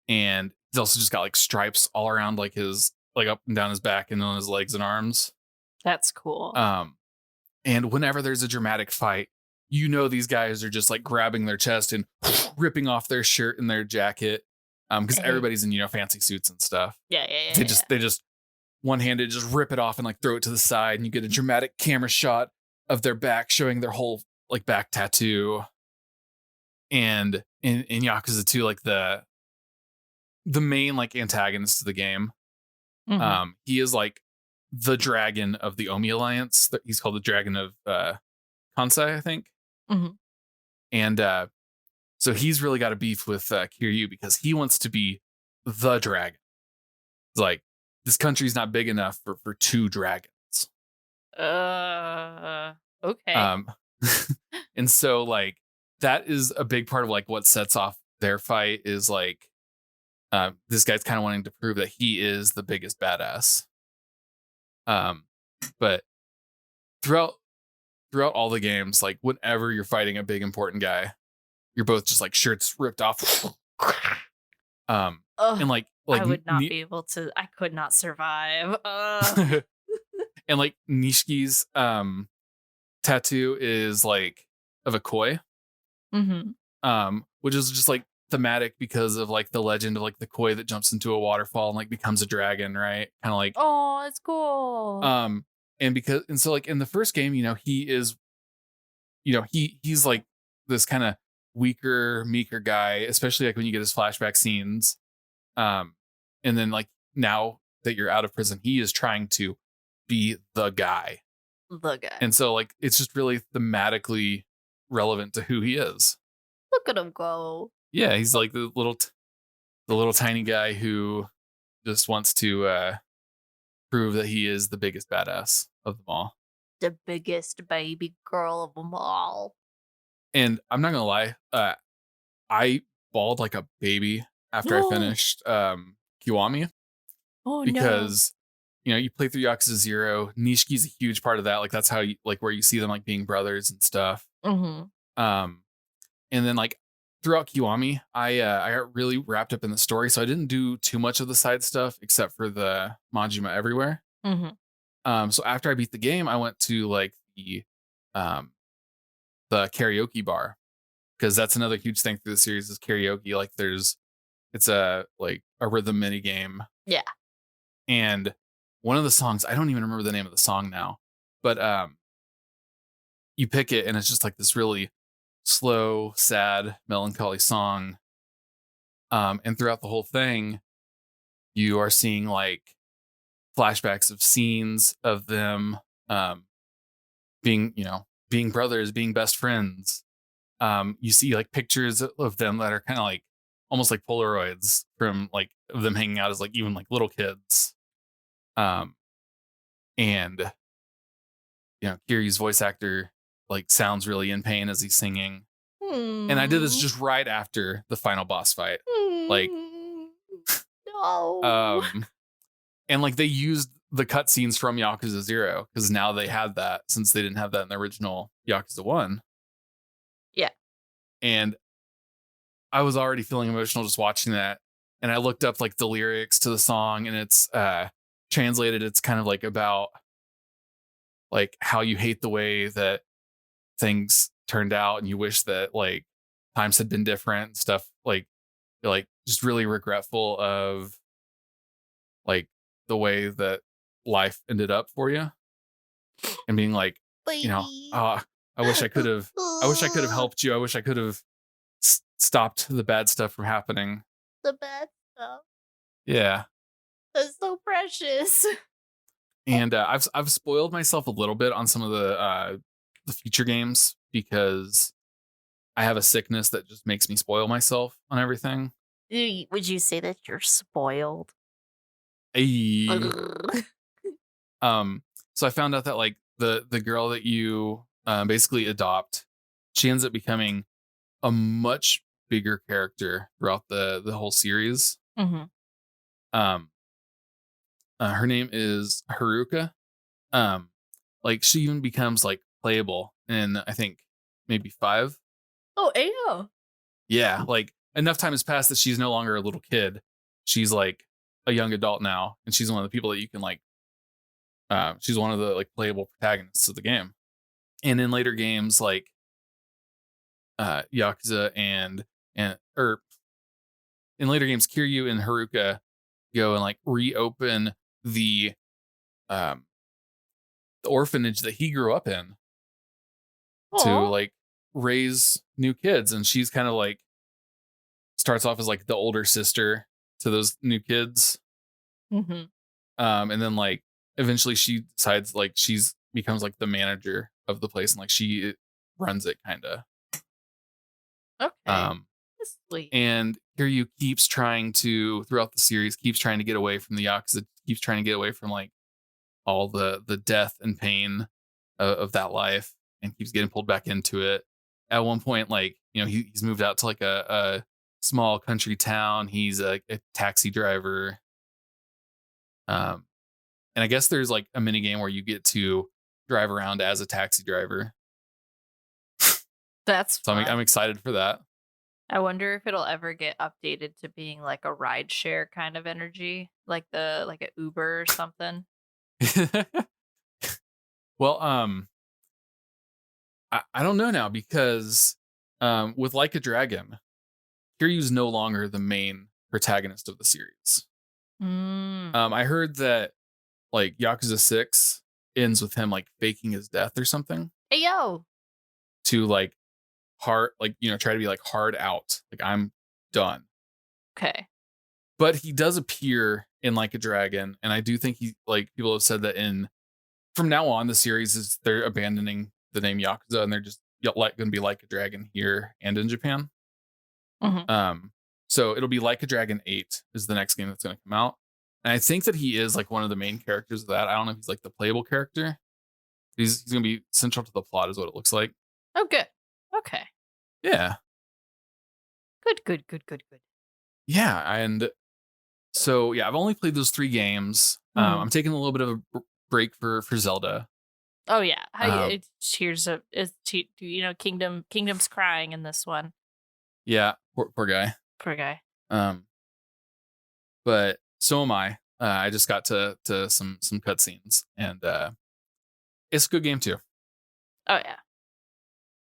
and he's also just got like stripes all around like his like up and down his back and on his legs and arms. That's cool. Um, and whenever there's a dramatic fight, these guys are just like grabbing their chest and ripping off their shirt and their jacket. Because Hey. everybody's in fancy suits and stuff. Yeah, yeah, They yeah, just yeah. they just one-handed just rip it off and like throw it to the side, and you get a dramatic camera shot of their back showing their whole like back tattoo. And in Yakuza 2, like the main like antagonist of the game, Hmm. he is like the dragon of the Omi Alliance. He's called the Dragon of Kansai, I think. Hmm. And so he's really got a beef with Kiryu because he wants to be the dragon. It's like this country's not big enough for two dragons. Uh, okay. Um, and so like that is a big part of like what sets off their fight is like this guy's kind of wanting to prove that he is the biggest badass. Um, but throughout all the games, like whenever you're fighting a big important guy, you're both just like shirts ripped off. Ugh, And like I would not be able to. I could not survive. and like Nishiki's tattoo is like of a koi, Hmm. which is just like thematic because of like the legend of like the koi that jumps into a waterfall and like becomes a dragon, right? Kind of like Oh, it's cool. and so like in the first game, he is he's like this kind of weaker, meeker guy, especially like when you get his flashback scenes. Um, and then like now that you're out of prison, he is trying to be the guy. The guy. And so like it's just really thematically relevant to who he is. Look at him go. Yeah, he's like the little tiny guy who just wants to prove that he is the biggest badass of them all. The biggest baby girl of them all. And I'm not gonna lie, I bawled like a baby after I finished Kiwami Oh no. because you play through Yakuza 0. Nishiki's a huge part of that. Like that's how you like where you see them like being brothers and stuff. Mm-hmm. And then like throughout Kiwami, I got really wrapped up in the story, so I didn't do too much of the side stuff except for the Majima everywhere. Mm-hmm. So after I beat the game, I went to like um the karaoke bar because that's another huge thing through the series is karaoke. Like it's a like a rhythm mini game. Yeah. And one of the songs, I don't even remember the name of the song now, but you pick it and it's just like this really slow, sad, melancholy song. And throughout the whole thing, you are seeing like flashbacks of scenes of them being, being brothers, being best friends. You see like pictures of them that are kind of like almost like Polaroids from like of them hanging out as like even like little kids. And Kiryu's voice actor like sounds really in pain as he's singing. And I did this just right after the final boss fight. Like no. And like they used the cutscenes from Yakuza 0 because now they had that since they didn't have that in the original Yakuza 1. Yeah. And I was already feeling emotional just watching that. And I looked up like the lyrics to the song and it's translated. It's kind of like about like how you hate the way that things turned out and you wish that like times had been different and stuff. Like you're like just really regretful of like the way that life ended up for you and being like, I wish I could have helped you. I wish I could have stopped the bad stuff from happening. The bad stuff. Yeah. That's so precious. And I've spoiled myself a little bit on some of the future games because I have a sickness that just makes me spoil myself on everything. Would you say that you're spoiled? So I found out that like the girl that you basically adopt, she ends up becoming a much bigger character throughout the whole series. Mm-hmm. Her name is Haruka. Like she even becomes like playable in I think maybe 5. Oh, Ayo. Yeah, like enough time has passed that she's no longer a little kid. She's like a young adult now, and she's one of the people that you can like. She's one of the like playable protagonists of the game, and in later games like Yakuza and or in later games, Kiryu and Haruka go and like reopen the orphanage that he grew up in to like raise new kids, and she's kind of like starts off as like the older sister to those new kids. Mm-hmm. And then like eventually she decides like she's becomes like the manager of the place and like she runs it kind of. Okay. That's sweet. And Kiryu keeps trying to throughout the series keeps trying to get away from the Yakuza, keeps trying to get away from like all the death and pain of that life, and keeps getting pulled back into it. At one point, like he's moved out to like a small country town. He's a taxi driver. And I guess there's like a mini game where you get to drive around as a taxi driver. That's so fun. I'm excited for that. I wonder if it'll ever get updated to being like a ride share kind of energy, like an Uber or something. Well, I don't know now because with Like a Dragon, Kiryu's no longer the main protagonist of the series. I heard that like Yakuza 6 ends with him like faking his death or something. Hey yo, to like hard, like, try to be like hard out. Like, I'm done. Okay. But he does appear in Like a Dragon, and I do think people have said that from now on the series is they're abandoning the name Yakuza and they're just going to be Like a Dragon here and in Japan. Mhm. So it'll be Like a Dragon 8 is the next game that's going to come out. And I think that he is like one of the main characters of that. I don't know if he's like the playable character. He's going to be central to the plot is what it looks like. Oh, good. Okay. Yeah. Good. Yeah. And so, yeah, I've only played those 3 games. Mhm. I'm taking a little bit of a break for Zelda. Oh yeah. Um, Tears of Kingdom's crying in this one. yeah, poor guy. Poor guy. But so am I. I just got to some cutscenes, and it's a good game too. Oh yeah.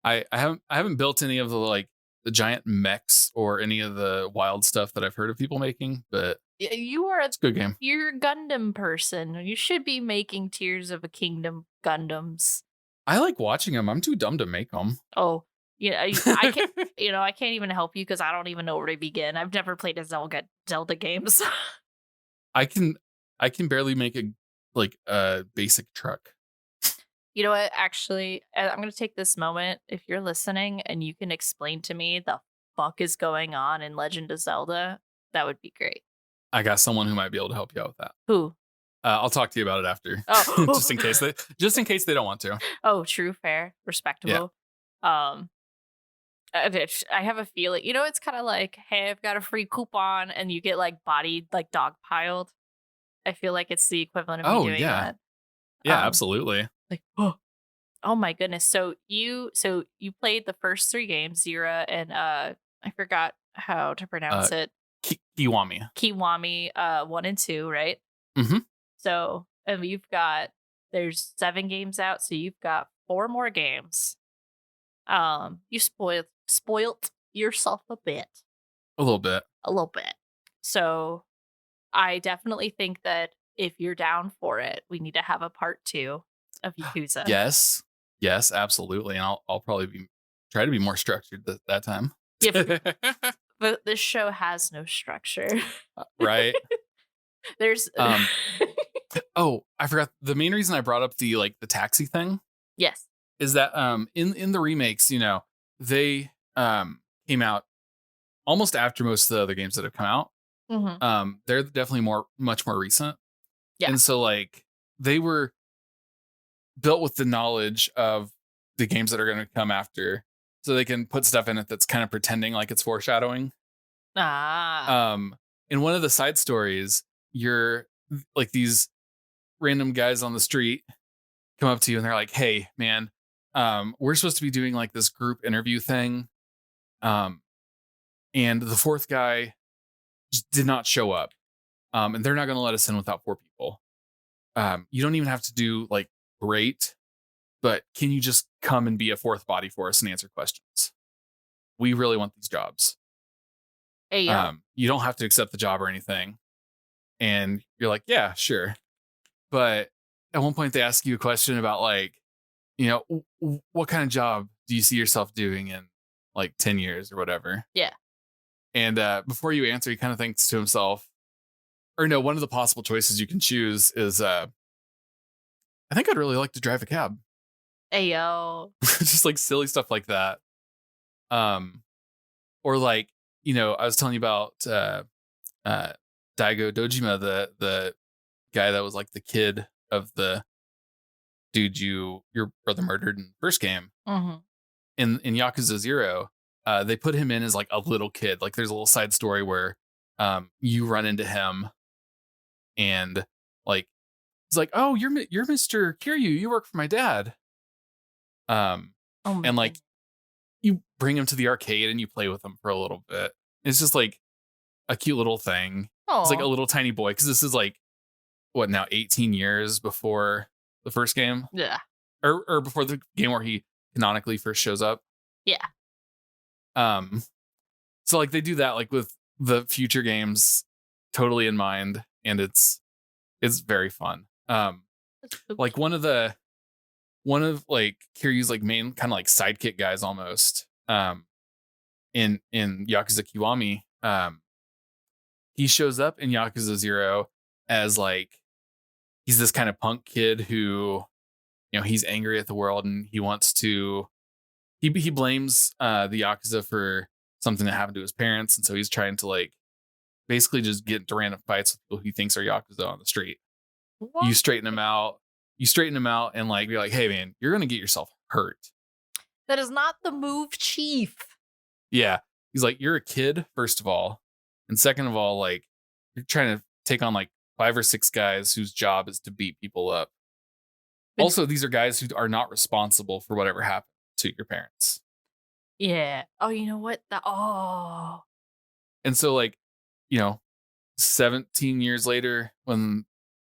I haven't built any of the giant mechs or any of the wild stuff that I've heard of people making, but You are it's a good game. you're a Gundam person. You should be making Tears of a Kingdom Gundams. I like watching them. I'm too dumb to make them. Oh, I can't. I can't even help you because I don't even know where to begin. I've never played a Zelda games. I can barely make a basic truck. You know what? Actually, I'm going to take this moment. If you're listening and you can explain to me the fuck is going on in Legend of Zelda, that would be great. I got someone who might be able to help you out with that. Who? I'll talk to you about it after. Oh, just in case they don't want to. Oh, true, fair, respectable. I have a feeling, it's kind of like, hey, I've got a free coupon, and you get like bodied, like dogpiled. I feel like it's the equivalent of me doing that. Yeah, absolutely. Like, oh my goodness. So you played the first 3 games, Zira and I forgot how to pronounce it. KIWAMI. KIWAMI 1 and 2, right? Mm-hmm. So there's 7 games out, so you've got 4 more games. You spoilt yourself a bit. A little bit. So I definitely think that if you're down for it, we need to have a part 2 of YAKUZA. Yes, absolutely. And I'll probably try to be more structured that time. Yeah, but this show has no structure. Right. There's oh, I forgot the main reason I brought up the taxi thing. Yes. Is that in the remakes, they came out almost after most of the other games that have come out. Mm-hmm. They're definitely much more recent. Yeah. And so they were built with the knowledge of the games that are going to come after, so they can put stuff in it that's kind of pretending like it's foreshadowing. In one of the side stories, you're like these random guys on the street come up to you and they're like, hey man, we're supposed to be doing like this group interview thing. And the 4th guy just did not show up. And they're not going to let us in without 4 people. You don't even have to do like great, but can you just come and be a 4th body for us and answer questions? We really want these jobs. Hey, you don't have to accept the job or anything. And you're like, yeah, sure. But at one point they ask you a question about what kind of job do you see yourself doing in like 10 years or whatever? Yeah. And before you answer, he kind of thinks to himself, or no, one of the possible choices you can choose is, I think I'd really like to drive a cab. Hey, yo. Just like silly stuff like that. Or like, I was telling you about Daigo Dojima, the guy that was like the kid of the dude your brother murdered in the first game. Mm-hmm. In Yakuza 0, they put him in as like a little kid. Like there's a little side story where you run into him and like it's like, oh, you're Mr. Kiryu, you work for my dad. And like you bring him to the arcade and you play with him for a little bit. It's just like a cute little thing. Aww. It's like a little tiny boy, because this is like what now, 18 years before the first game? Yeah. Or before the game where he canonically first shows up. Yeah. So like they do that like with the future games totally in mind, and it's very fun. Like one of the one of like Kiryu's like main kind of like sidekick guys almost. In Yakuza Kiwami, he shows up in Yakuza 0 as like he's this kind of punk kid who, he's angry at the world and he wants to he blames the Yakuza for something that happened to his parents, and so he's trying to like basically just get into random fights with people he thinks are Yakuza on the street. You What? straighten him out. You straighten him out and like be like, hey man, you're gonna get yourself hurt. That is not the move, Chief. Yeah. He's like, you're a kid, first of all. And second of all, like, you're trying to take on like 5 or 6 guys whose job is to beat people up. But- Also, these are guys who are not responsible for whatever happened to your parents. Yeah. Oh, you know what? Oh. And so, like, 17 years later, when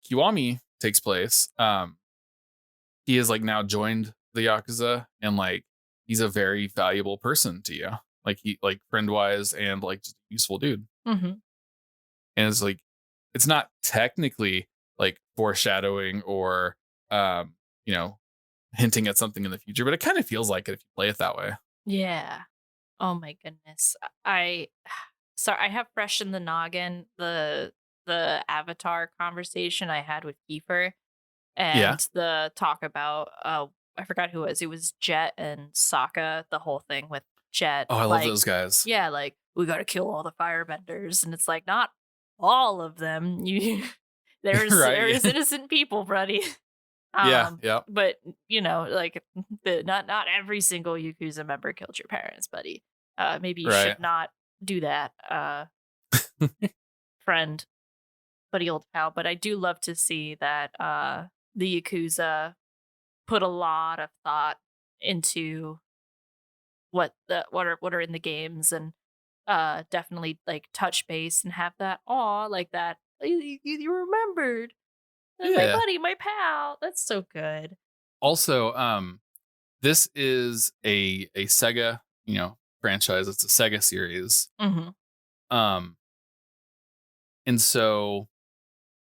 Kiwami takes place, he has like now joined the Yakuza, and like he's a very valuable person to you. Like he like friend wise and like just a useful dude. Mm-hmm. And it's like it's not technically like foreshadowing or hinting at something in the future, but it kind of feels like it if you play it that way. Yeah. Oh my goodness. I have fresh in the noggin the Avatar conversation I had with Kiefer Yeah. and the talk about I forgot who it was Jet and Sokka, the whole thing with Jet. Oh, I love like, those guys. Yeah, like we gotta kill all the firebenders, and it's like not all of them. There's Right. innocent people, buddy. Yeah. But like not every single Yakuza member killed your parents, buddy. Maybe you Right. should not do that, friend, buddy, old pal. But I do love to see that the Yakuza put a lot of thought into what are in the games, and definitely like touch base and have that like that you remembered. My Yeah. buddy, my pal. That's so good. Also, this is a Sega, franchise. It's a Sega series. Mm-hmm. And so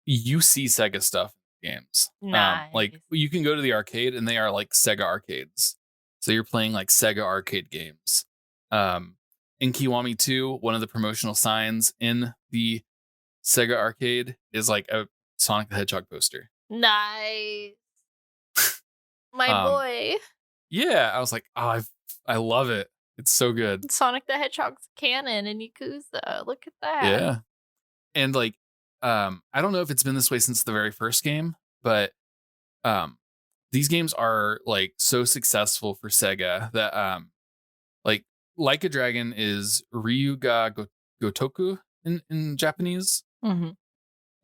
you see Sega stuff in games. Like Nice. you can go to the arcade and they are like Sega arcades. So you're playing like Sega arcade games. In Kiwami 2, one of the promotional signs in the Sega arcade is like a Sonic the Hedgehog poster. Nice. My boy. Yeah, I was like, oh, I love it. It's so good. Sonic the Hedgehog's canon in Yakuza. Look at that. Yeah. And like, I don't know if it's been this way since the very first game, but these games are like so successful for Sega that like a Dragon is Ryuga Gotoku in Japanese. Mm-hmm.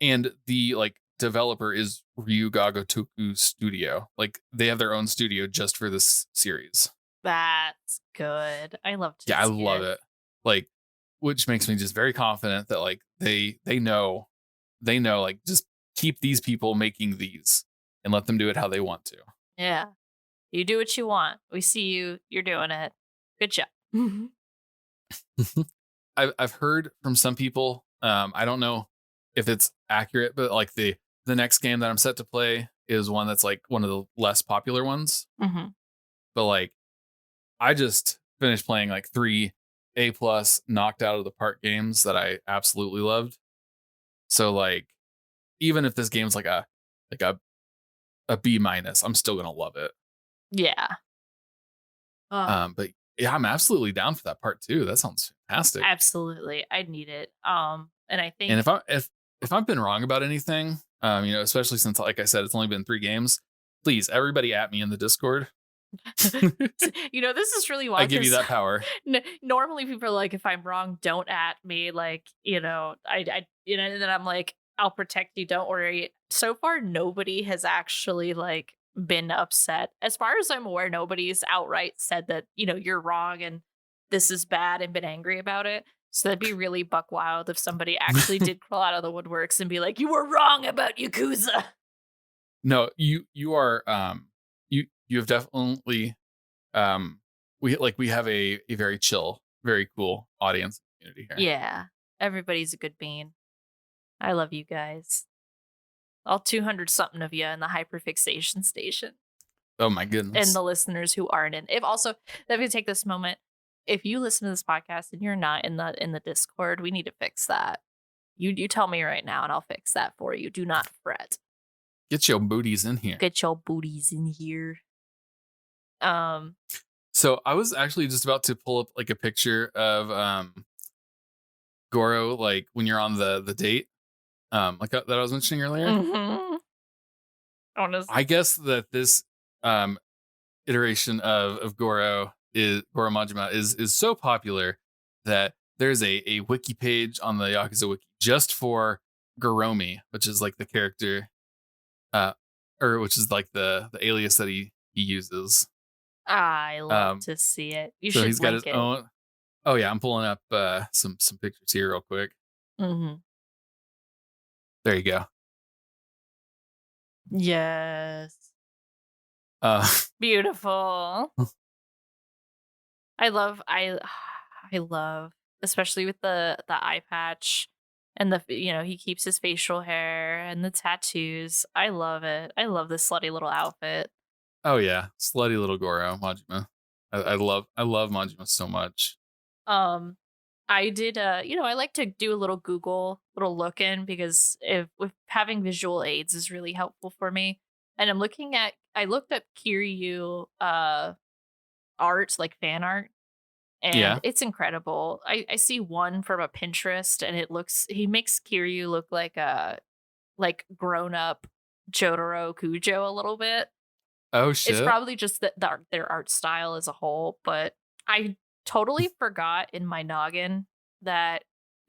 And the like developer is Ryuga Gotoku Studio. Like they have their own studio just for this series. That's good. I love to Yeah, I see love it. Like, which makes me just very confident that like they know like just keep these people making these and let them do it how they want to. Yeah. You do what you want. We see you. You're doing it. Good job. I've heard from some people. I don't know if it's accurate, but like the next game that I'm set to play is one that's like one of the less popular ones. Mm-hmm. But like, I just finished playing like 3 A+ knocked out of the park games that I absolutely loved. So like, even if this game's like a B-, I'm still gonna love it. Yeah. But yeah, I'm absolutely down for that part too. That sounds fantastic. Absolutely, I need it. And I think, And if I've been wrong about anything, especially since like I said, it's only been 3 games. Please, everybody at me in the Discord. this is really wild. I give you that power. Normally, people are like, if I'm wrong, don't at me. Like, and then I'm like, I'll protect you. Don't worry. So far, nobody has actually like been upset. As far as I'm aware, nobody's outright said that, you're wrong and this is bad and been angry about it. So that'd be really buck wild if somebody actually did crawl out of the woodworks and be like, you were wrong about Yakuza. No, you are you have definitely we have a very chill, very cool audience community here. Yeah. Everybody's a good bean. I love you guys. All 200 something of you in the hyperfixation station. Oh my and goodness. the listeners who aren't in. If also, let me take this moment. If you listen to this podcast and you're not in the Discord, we need to fix that. You tell me right now and I'll fix that for you. Do not fret. Get your booties in here. Get your booties in here. Um So I was actually just about to pull up like a picture of Goro, like when you're on the date, like that I was mentioning earlier. mhm. Honest. I guess that this um iteration of Goro Majima is so popular that there's a wiki page on the Yakuza wiki just for Goromi, which is like the character, uh, or which is like the alias that he uses. I love Um, to see it. You so should he's got his link it. own. Oh yeah, I'm pulling up some pictures here real quick. Mhm. There you go. Yes. Uh, Beautiful. I I love, especially with the eye patch and he keeps his facial hair and the tattoos. I love it. I love this slutty little outfit. oh yeah, slutty little Goro Majima. I love Majima so much. Um I did I like to do a little Google, little look in because if with having visual aids is really helpful for me. And I looked up Kiryu art, like fan art, and Yeah. it's incredible. I see one from a Pinterest and he makes Kiryu look like a grown up Jotaro Kujo a little bit. Oh It's shit. probably just that their art style as a whole, but I totally forgot in my noggin that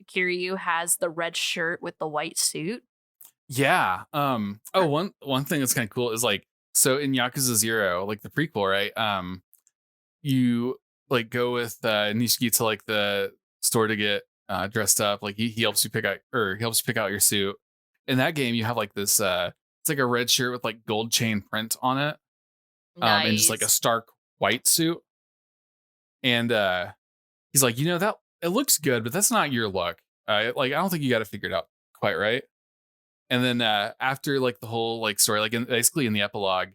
Kiryu has the red shirt with the white suit. Yeah. Oh, one thing that's kind of cool is like so in Yakuza 0, like the prequel, right? You like go with Nishiki to like the store to get dressed up. Like he helps you pick out or he helps you pick out your suit. In that game, you have like this it's like a red shirt with like gold chain print on it. And just like a Nice. stark white suit. And he's like, that it looks good, but that's not your look. Like I don't think you got to figure it out quite right. And then after like the whole like story, like basically in the epilogue,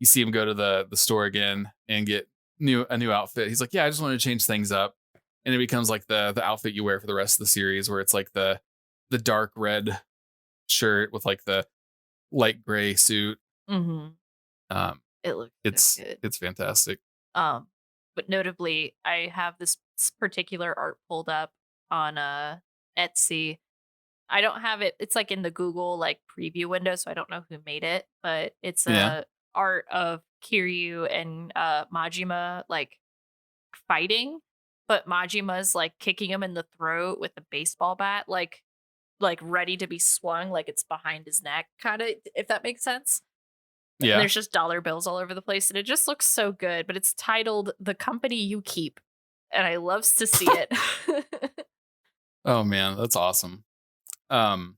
you see him go to the store again and get a new outfit. He's like, yeah, I just want to change things up, and it becomes like the outfit you wear for the rest of the series, where it's like the dark red shirt with like the light gray suit. Mhm. Um, It looks so it's good. it's fantastic. Um, but notably, I have this particular art pulled up on Etsy. I don't have it. It's like in the Google like preview window, so I don't know who made it, but it's Yeah, a art of Kiryu and Majima like fighting, but Majima's like kicking him in the throat with a baseball bat, like ready to be swung, like it's behind his neck, kind of, if that makes sense. And yeah. there's just dollar bills all over the place, and it just looks so good. But it's titled "The Company You Keep," and I loves to see it. Oh man, that's awesome. Um,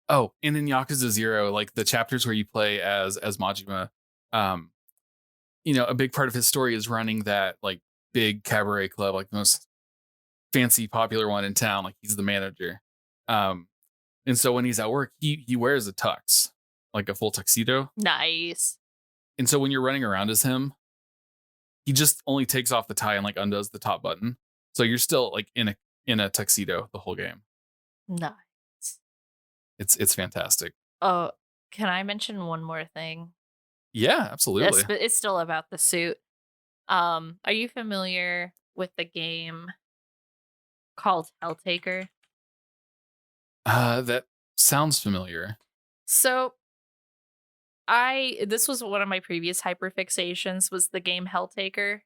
oh, and in Yakuza 0, like the chapters where you play as Majima, um, a big part of his story is running that like big cabaret club, like the most fancy, popular one in town. Like he's the manager. Um, and so when he's at work, he wears a tux, like a full tuxedo. Nice, And so when you're running around as him, he just only takes off the tie and like undoes the top button. So you're still like in a tuxedo the whole game. nice. It's fantastic. Oh, can I mention one more thing? Yeah, absolutely. But it's still about the suit. Are you familiar with the game called Helltaker? That sounds familiar. So I this was one of my previous hyperfixations was the game Helltaker.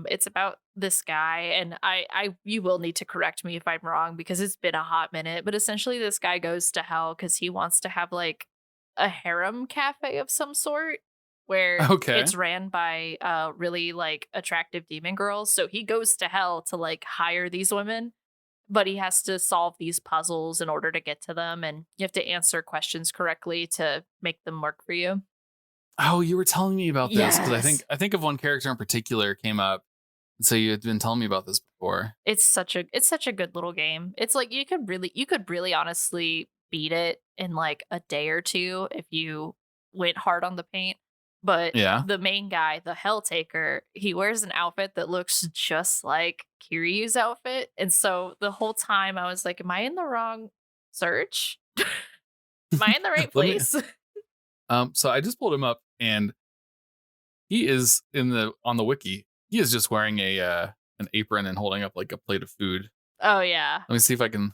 It's about this guy, and I you will need to correct me if I'm wrong because it's been a hot minute, but essentially this guy goes to hell because he wants to have like a harem cafe of some sort where Okay. it's ran by really like attractive demon girls. So he goes to hell to like hire these women, but he has to solve these puzzles in order to get to them, and you have to answer questions correctly to make them work for you. Oh, you were telling me about this because I think Yes. I think of one character in particular came up. And so you had been telling me about this before. It's such a good little game. It's like you could really honestly beat it in like a day or two if you went hard on the paint. But Yeah. the main guy, the Hell Taker, he wears an outfit that looks just like Kiryu's outfit, and so the whole time I was like, "Am I in the wrong search? Am I in the right Let me place?" so I just pulled him up and he is on the wiki. He is just wearing a an apron and holding up like a plate of food. Oh, yeah. Let me see if I can.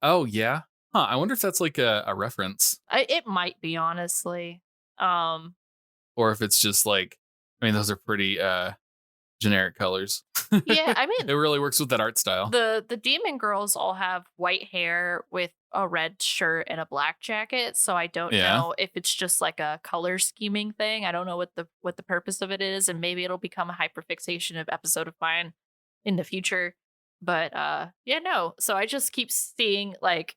Oh yeah. Huh. I wonder if that's like a reference It might be, honestly. Um, or if it's just like, I mean, those are pretty generic colors. yeah, I It mean, really works with that art style. the demon girls all have white hair with a red shirt and a black jacket, so I don't Yeah. know if it's just like a color scheming thing. I don't know what the purpose of it is, and maybe it'll become a hyperfixation of episode of mine in the future. But yeah, no. So I just keep seeing like,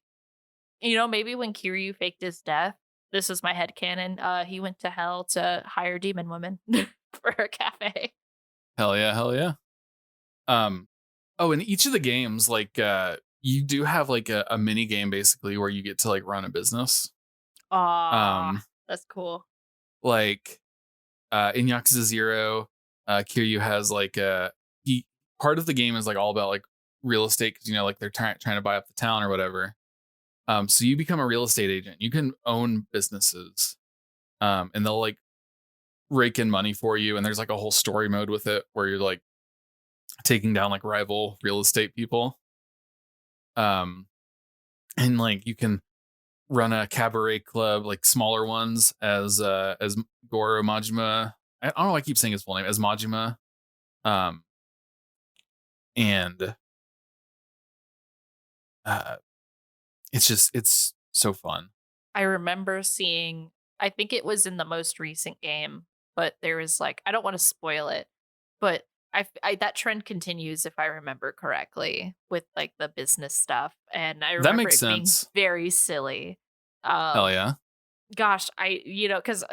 maybe when Kiryu faked his death, this is my headcanon, he went to hell to hire demon women for a cafe. Hell yeah. Hell yeah. Um, oh, in each of the games, like you do have like a mini game basically where you get to like run a business. Ah, Um, that's cool. like in Yakuza 0, Kiryu has like he part of the game is like all about like real estate because like they're trying to buy up the town or whatever. So you become a real estate agent. You can own businesses, and they'll like rake in money for you. And there's like a whole story mode with it where you're like taking down like rival real estate people. Um, and like you can run a cabaret club, like smaller ones, as Goro Majima. I don't know why I keep saying his full name as Majima. Um, and uh, it's so fun. I remember seeing, I think it was in the most recent game, but there was like, I don't want to spoil it, but that trend continues if I remember correctly with like the business stuff, and I That remember makes it being sense. very silly. Hell Um, yeah. gosh, because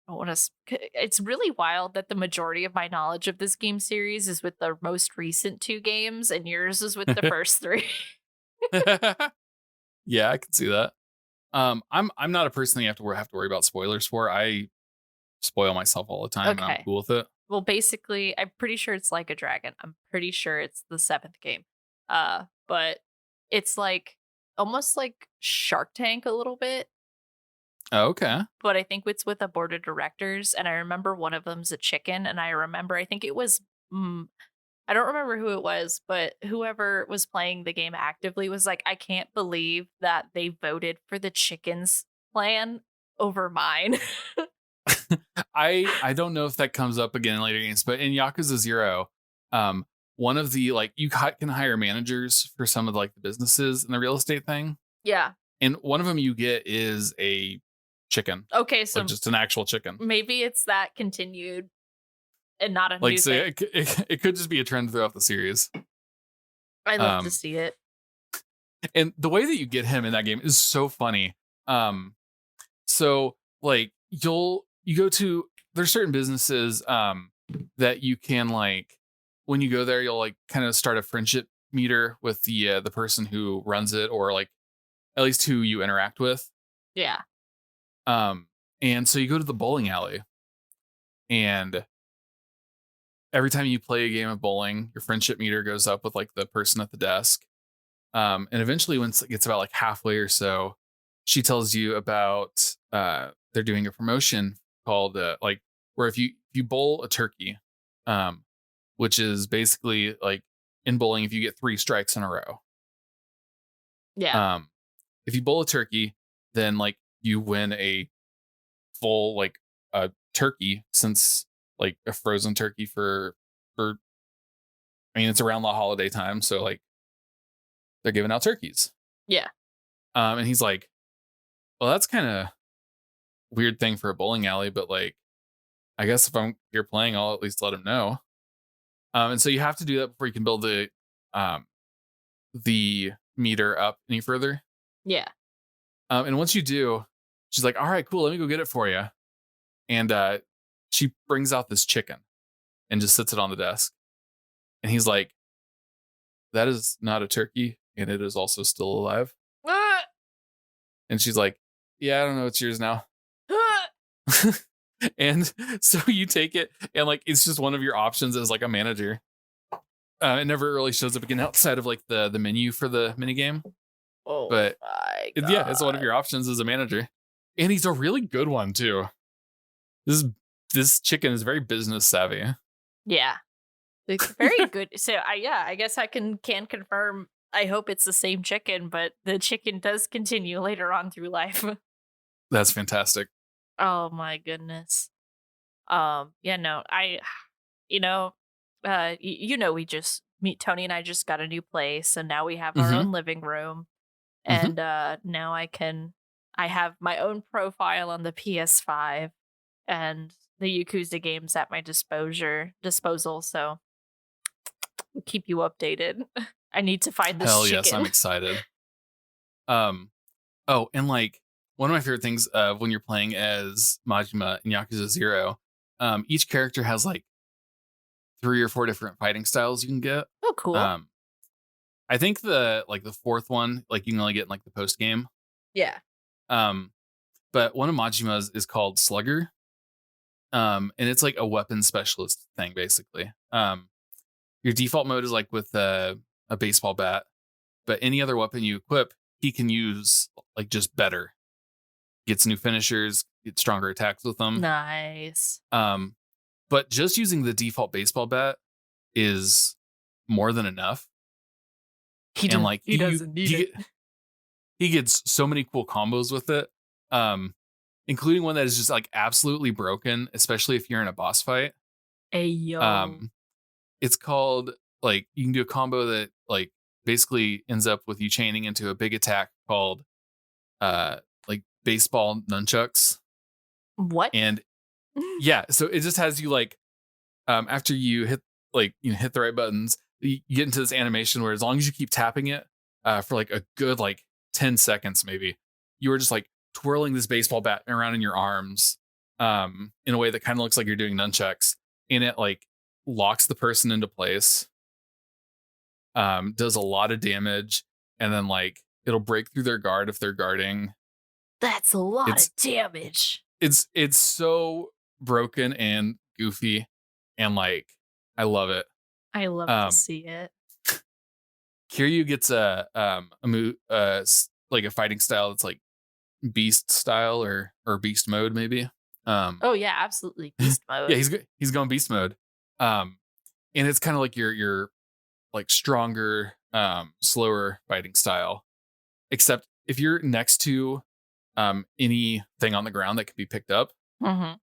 I want to. It's really wild that the majority of my knowledge of this game series is with the most recent two games, and yours is with the first three. Yeah, I can see that. I'm not a person that you have to worry about spoilers for. I spoil myself all the time, and I'm Okay. cool with it. Well, basically, I'm pretty sure it's like a dragon. I'm pretty sure it's the seventh game. But it's like almost like Shark Tank a little bit, Oh, okay. but I think it's with a board of directors. And I remember one of them's a chicken. And I remember, I think it was, I don't remember who it was, but whoever was playing the game actively was like, I can't believe that they voted for the chicken's plan over mine. I don't know if that comes up again in later games, but in Yakuza 0, um, one of the like can hire managers for some of like the businesses and the real estate thing, Yeah. and one of them you get is a chicken, Okay. like So just an actual chicken. maybe it's that continued and not a Like new so, thing. it could just be a trend throughout the series. I love to Um, see it. and the way that you get him in that game is so funny. So like you go to there's certain businesses that you can like when you go there you'll like kind of start a friendship meter with the person who runs it or like at least who you interact with. Yeah. Um and so you go to the bowling alley and every time you play a game of bowling your friendship meter goes up with like the person at the desk. And eventually once it gets about like halfway or so she tells you about they're doing a promotion called like where if you bowl a turkey, which is basically like in bowling if you get 3 strikes in a row. Yeah. Um, if you bowl a turkey, then like you win a full like a turkey since like a frozen turkey for I mean it's around the holiday time, so like they're giving out turkeys. Yeah. And he's like, well, that's kind of weird thing for a bowling alley, but like I guess if I'm here playing, I'll at least let him know. And so you have to do that before you can build um the meter up any further. Yeah. And once you do, she's like, "All right, cool, let me go get it for you." And she brings out this chicken and just sits it on the desk. And he's like, "That is not a turkey, and it is also still alive." Ah! And she's like, "Yeah, I don't know, it's yours now." Ah! And so you take it and like it's just one of your options as like a manager. It never really shows up again outside of like the menu for the mini game. Oh But my yeah, it's one of god. your options as a manager. And he's a really good one too. This this chicken is very business savvy. Yeah. Very good. So I guess I can confirm. I hope it's the same chicken, but the chicken does continue later on through life. That's fantastic. Oh my goodness. Yeah, no, you know, we just meet Tony and I just got a new place and now we have our Hmm. own living room Hmm. and now I have my own profile on the PS5 and the Yakuza games at my disposal, so we'll keep you updated. I need to find this Hell yes, I'm chicken. excited. Um, oh, and like one of my favorite things when you're playing as Majima in Yakuza Zero, each character has like 3 or 4 different fighting styles you can get. Oh, cool. Um, I think the fourth one, like you can only get in like the post game. Yeah. Um, but one of Majima's is called Slugger. And it's like a weapon specialist thing, basically. Your default mode is like with a baseball bat, but any other weapon you equip, he can use like just better. Gets new finishers, gets stronger attacks with them. Nice. Um, but just using the default baseball bat is more than enough. And like He doesn't need it. he gets so many cool combos with it. Including one that is just like absolutely broken, especially if you're in a boss fight. Hey yo. Um, it's called like you can do a combo that like basically ends up with you chaining into a big attack called like baseball nunchucks. What? And yeah, so it just has you like after you hit like hit the right buttons, you get into this animation where as long as you keep tapping it for like a good like 10 seconds maybe, you are just like twirling this baseball bat around in your arms in a way that kind of looks like you're doing nunchucks, and it like locks the person into place, does a lot of damage, and then like it'll break through their guard if they're guarding. That's a lot It's of damage. it's so broken and goofy, and like I love it. I love to Um, see it. Kiryu gets a move like a fighting style that's like beast style or beast mode maybe. Um, Oh yeah, absolutely. Beast yeah, mode. he's going beast mode. Um, and it's kind of like your like stronger, slower fighting style. Except if you're next to anything on the ground that can be picked up, Mhm.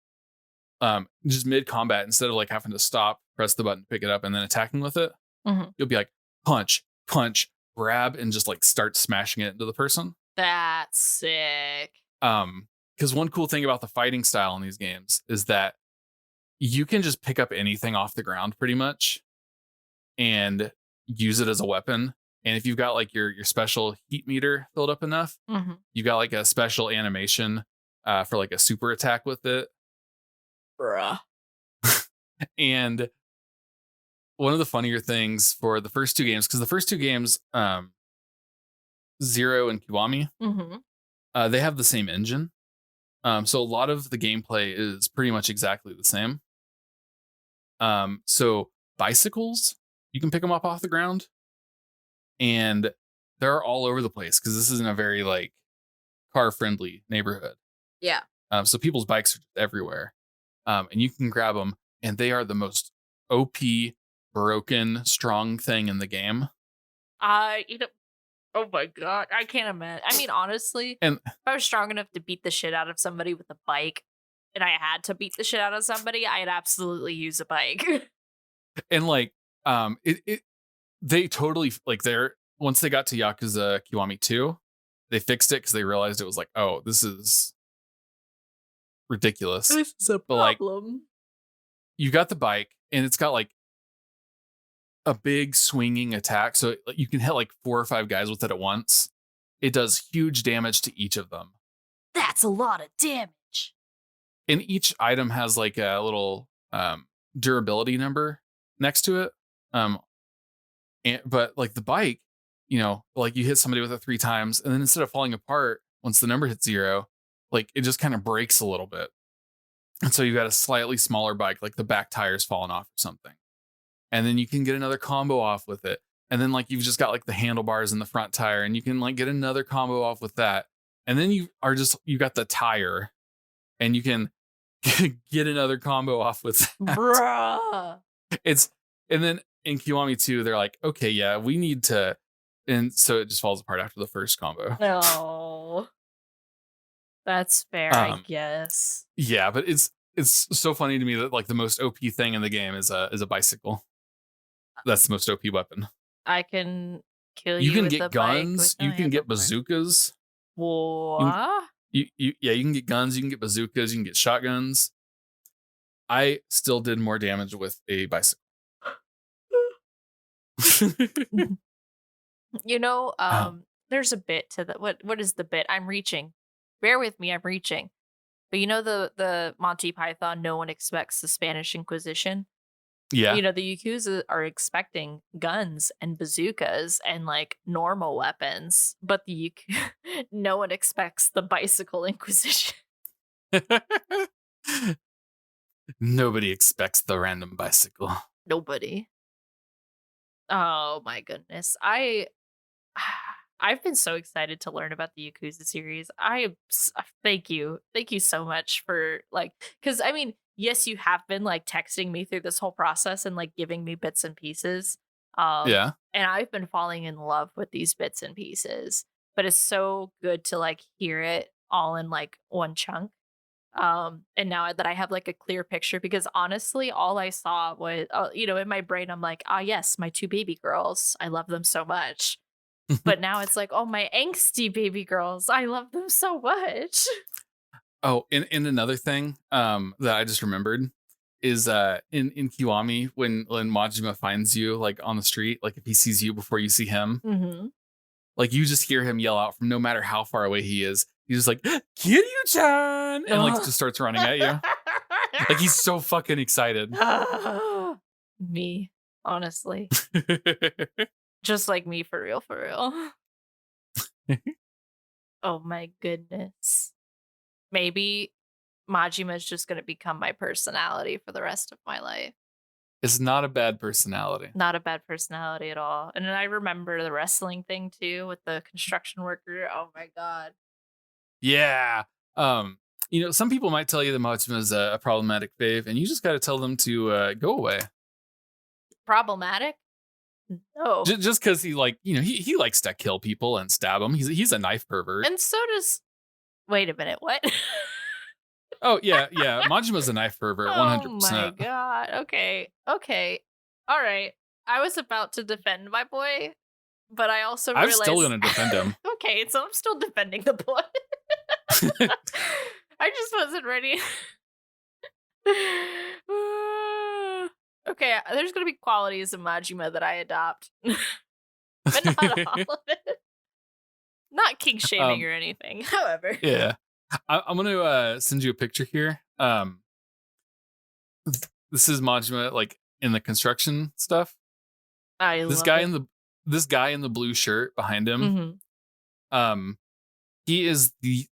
just mid combat, instead of like having to stop, press the button, pick it up, and then attacking with it, Mhm. you'll be like punch, punch, grab, and just like start smashing it into the person. That's sick. Because one cool thing about the fighting style in these games is that you can just pick up anything off the ground pretty much and use it as a weapon. And if you've got like your special heat meter filled up enough, Mhm. you got like a special animation for like a super attack with it. Bruh. And one of the funnier things for the first 2 games, because the first 2 games, Zero and Kiwami, Mhm. they have the same engine. So a lot of the gameplay is pretty much exactly the same. So bicycles, you can pick them up off the ground, and they're all over the place because this isn't a very like car friendly neighborhood. Yeah. So people's bikes are just everywhere, and you can grab them, and they are the most OP, broken, strong thing in the game. You know, oh my god, I can't imagine. I mean, honestly, And if I was strong enough to beat the shit out of somebody with a bike, and I had to beat the shit out of somebody, I'd absolutely use a bike. like it they totally like they're once they got to Yakuza Kiwami 2, they fixed it because they realized it was like, oh, this is ridiculous. This is a But like problem. you got the bike and it's got like a big swinging attack. So like, you can hit like 4 or 5 guys with it at once. It does huge damage to each of them. That's a lot of damage. And each item has like a little durability number next to it. But like the bike, like you hit somebody with it 3 times, and then instead of falling apart once the number hits 0, like it just kind of breaks a little bit. And so you've got a slightly smaller bike, like the back tire's fallen off or something. And then you can get another combo off with it. And then like you've just got like the handlebars in the front tire, and you can like get another combo off with that. And then you got the tire, and you can get another combo off with that. Bruh. It's and then in KIWAMI 2, they're like, okay, yeah, we need to, and so it just falls apart after the first combo. No. That's fair, I guess. Yeah, but it's so funny to me that like the most OP thing in the game is a bicycle. That's the most OP weapon. I can kill You you can with get the bike guns. with no You can get handlebar. bazookas. What? You can get guns. You can get bazookas. You can get shotguns. I still did more damage with a bicycle. You know, there's a bit to the what is the bit? I'm reaching. Bear with me, I'm reaching. But you know the Monty Python, no one expects the Spanish Inquisition? Yeah. You know, the Yakuza are expecting guns and bazookas and like normal weapons, but no one expects the bicycle Inquisition. Nobody expects the random bicycle. Nobody. Oh my goodness. I've been so excited to learn about the Yakuza series. Thank you. Thank you so much for like, because I mean, yes, you have been like texting me through this whole process and like giving me bits and pieces. Yeah. And I've been falling in love with these bits and pieces, but it's so good to like hear it all in like one chunk. And now that I have like a clear picture, because honestly, all I saw was, in my brain, I'm like, ah, yes, my 2 baby girls. I love them so much. But now it's like, oh, my angsty baby girls. I love them so much. Oh, and another thing that I just remembered is in KIWAMI when Majima finds you like on the street, like if he sees you before you see him, like you just hear him yell out from no matter how far away he is. He's just like, Kiryu-chan! And like just starts running at you. Like he's so fucking excited. Me, honestly. Just like me, for real, for real. Oh my goodness. Maybe Majima is just going to become my personality for the rest of my life. It's not a bad personality. Not a bad personality at all. And then I remember the wrestling thing too with the construction worker. Oh my god. Yeah. Some people might tell you that Majima is a problematic fave, and you just got to tell them to go away. Problematic? No. Just because he he likes to kill people and stab them. He's a knife pervert. And so does. Wait a minute. What? Oh yeah. Majima's a knife pervert. 100%. Oh my god. Okay. All right. I was about to defend my boy, but I also realized I'm still gonna defend him. Okay, so I'm still defending the boy. I just wasn't ready. Okay, there's gonna be qualities of Majima that I adopt, but not all of it. Not kink shaming or anything. However, yeah, I'm gonna send you a picture here. This is Majima like in the construction stuff. This guy in the blue shirt behind him. He is the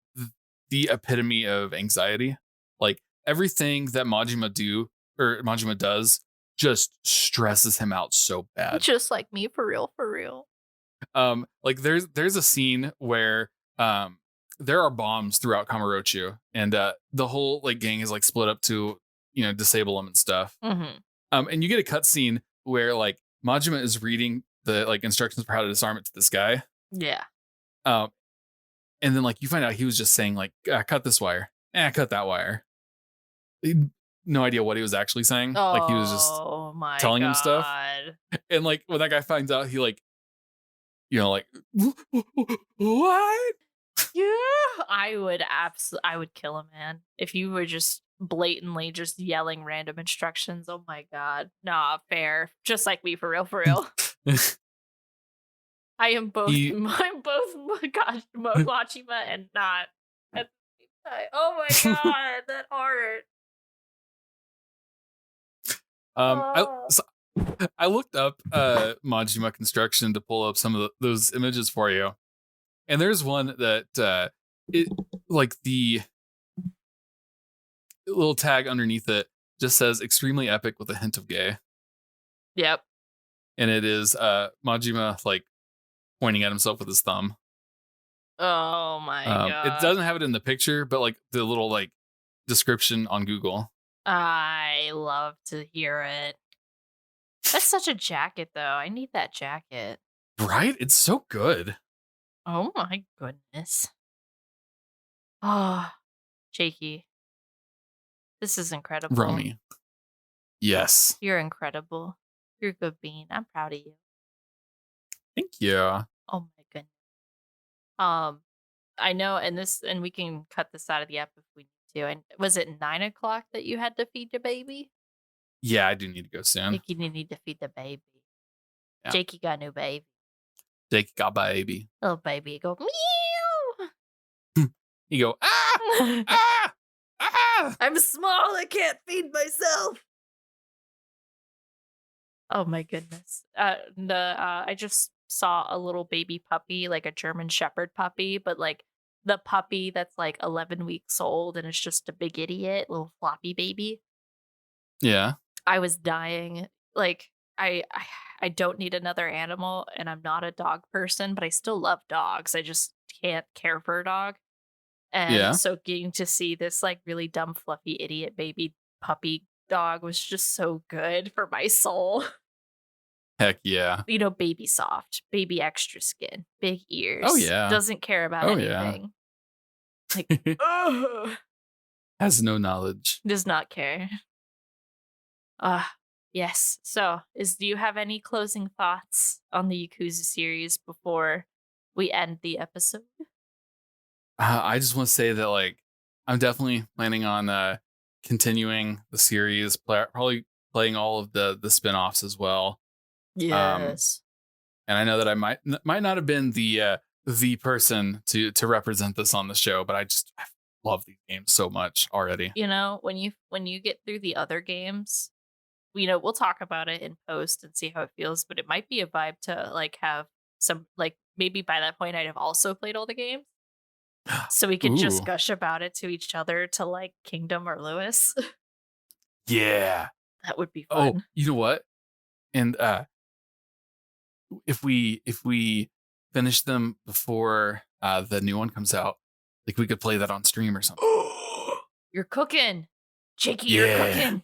epitome of anxiety. Like everything that Majima does just stresses him out so bad. Just like me, for real, for real. Like there's a scene where there are bombs throughout Kamurocho, and the whole like gang is like split up to disable them and stuff. And you get a cutscene where like Majima is reading the like instructions for how to disarm it to this guy. Yeah. And then like you find out he was just saying like, cut this wire, cut that wire. No idea what he was actually saying. Like he was just telling him stuff. And like when that guy finds out, he like, like what? Yeah, I would kill a man if you were just blatantly just yelling random instructions. Oh my god, nah, fair. Just like me, for real, for real. I'm both Majima and not at the same time. Oh my god, that art. I looked up Majima construction to pull up some of those images for you, and there's one that it like the little tag underneath it just says extremely epic with a hint of gay. Yep. And it is Majima like pointing at himself with his thumb. Oh my It god. doesn't have it in the picture, but like the little like description on Google. I love to hear it. That's such a jacket, though. I need that jacket. Right? It's so good. Oh my goodness. Oh, Jakey, this is incredible. Romy. Yes. You're incredible. You're a good bean. I'm proud of you. Thank you. Oh my goodness. I know, and we can cut this out of the app if we need to. And was it 9 o'clock that you had to feed the baby? Yeah, I do need to go soon. Jakey, you need to feed the baby. Yeah. Jakey got a new baby. Jake got baby. Little baby go meow. You go, ah, ah, ah. I'm small. I can't feed myself. Oh my goodness. I just saw a little baby puppy, like a German Shepherd puppy, but like the puppy that's like 11 weeks old and it's just a big idiot, little floppy baby. Yeah. I was dying. Like I don't need another animal, and I'm not a dog person, but I still love dogs. I just can't care for a dog. And Yeah. so getting to see this like really dumb, fluffy idiot baby puppy dog was just so good for my soul. Heck yeah. You know, baby soft, baby extra skin, big ears. Oh, yeah. Doesn't care about Oh, yeah. anything. Like, ugh, Has no knowledge. does not care. Yes. So, do you have any closing thoughts on the Yakuza series before we end the episode? I just want to say that like I'm definitely planning on continuing the series, probably playing all of the spin-offs as well. Yes. And I know that I might not have been the person to represent this on the show, but I love these games so much already. You know, when you get through the other games, you know, we'll talk about it in post and see how it feels, but it might be a vibe to like have some like maybe by that point I'd have also played all the games. So we could just Ooh. gush about it to each other to like Kingdom or Lewis. Yeah. That would be Oh, fun. you know what? And if we finish them before the new one comes out, like we could play that on stream or something. You're cooking. Jakey, Yeah. you're cooking.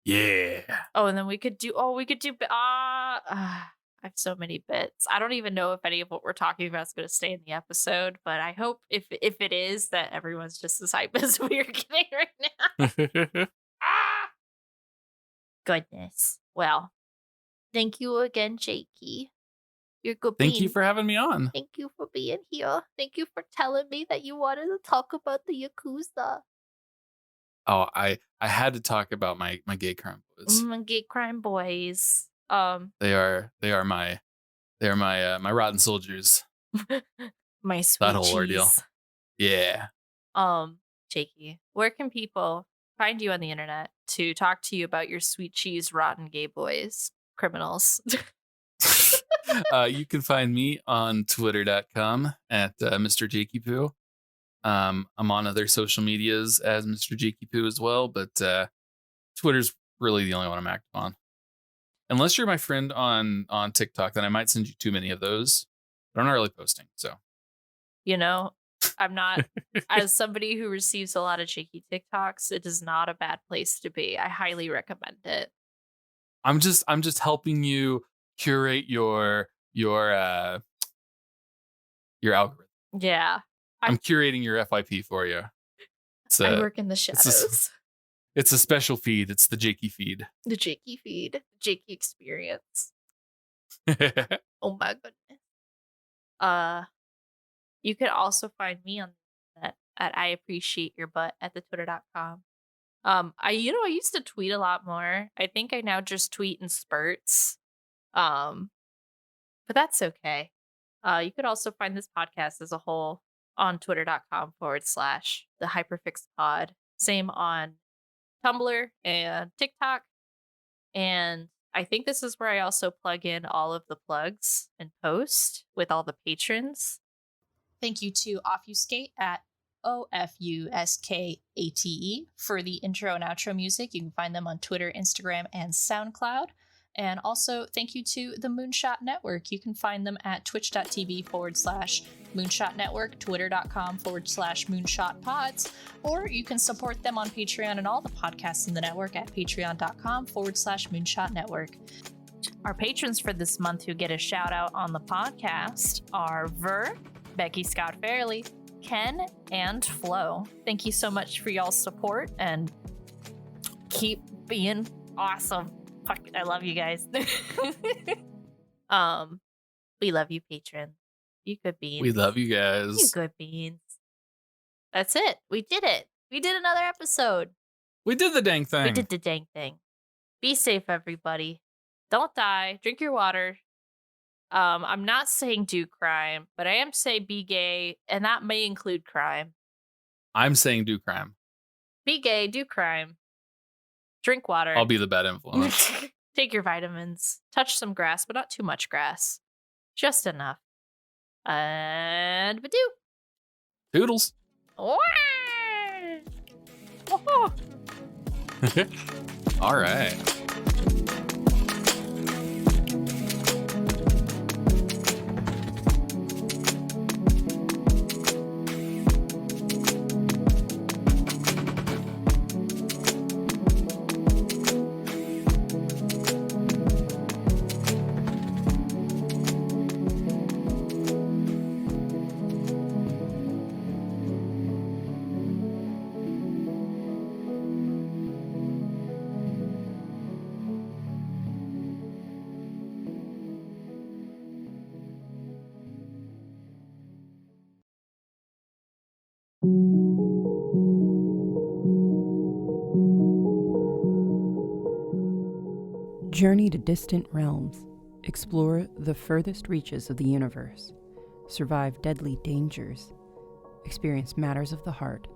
Yeah. Oh, and then we could do I have so many bits. I don't even know if any of what we're talking about is going to stay in the episode, but I hope if it is that everyone's just as hype as we are getting right now. Goodness. Well, thank you again, Jakey. You're good. Thank you bean. for having me on. Thank you for being here. Thank you for telling me that you wanted to talk about the Yakuza. Oh, I had to talk about my gay crime boys. Gay crime boys. They are my my rotten soldiers. My sweet That whole ordeal. cheese. Yeah. Jakey, where can people find you on the internet to talk to you about your sweet cheese rotten gay boys criminals? You can find me on twitter.com at Mr. Jakey Poo. I'm on other social medias as Mr. Jakey Poo as well, but Twitter's really the only one I'm active on. Unless you're my friend on TikTok, then I might send you too many of those. But I'm not really posting, so. You know, I'm not, as somebody who receives a lot of Jakey TikToks, it is not a bad place to be. I highly recommend it. I'm just helping you curate your algorithm. Yeah. I'm curating your FYP for you. I work in the shadows. It's a special feed. It's the Jakey feed. The Jakey feed. The Jakey experience. Oh my goodness. You could also find me on that at I appreciate your butt at the twitter.com. I used to tweet a lot more. I think I now just tweet in spurts. But that's okay. You could also find this podcast as a whole on twitter.com/the Hyperfix pod. Same on Tumblr and TikTok. And I think this is where I also plug in all of the plugs and post with all the patrons. Thank you to Offuscate at YAKUZA for the intro and outro music. You can find them on Twitter, Instagram, and SoundCloud. And also, thank you to the Moonshot Network. You can find them at twitch.tv/Moonshot Network, twitter.com/Moonshot Pods, or you can support them on Patreon and all the podcasts in the network at patreon.com/Moonshot Network. Our patrons for this month who get a shout out on the podcast are Ver, Becky Scott Fairley, Ken, and Flo. Thank you so much for y'all's support and keep being awesome. Fuck, I love you guys. We love you, patrons. You good beans. We love you You guys. good beans. That's it. We did it. We did another episode. We did the dang thing. We did the dang thing. Be safe, everybody. Don't die. Drink your water. I'm not saying do crime, but I am saying be gay, and that may include crime. I'm saying do crime. Be gay, do crime. Drink water. I'll be the bad influence. Take your vitamins. Touch some grass, but not too much grass. Just enough. And badoo. Toodles. Oh. All right. Journey to distant realms. Explore the furthest reaches of the universe. Survive deadly dangers. Experience matters of the heart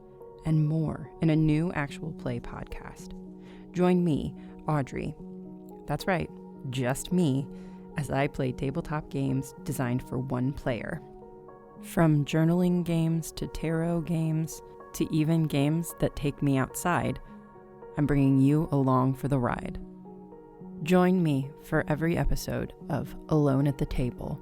and more in a new actual play podcast. Join me, Audrey. That's right, just me, as I play tabletop games designed for one player. From journaling games to tarot games to even games that take me outside, I'm bringing you along for the ride. Join me for every episode of Alone at the Table.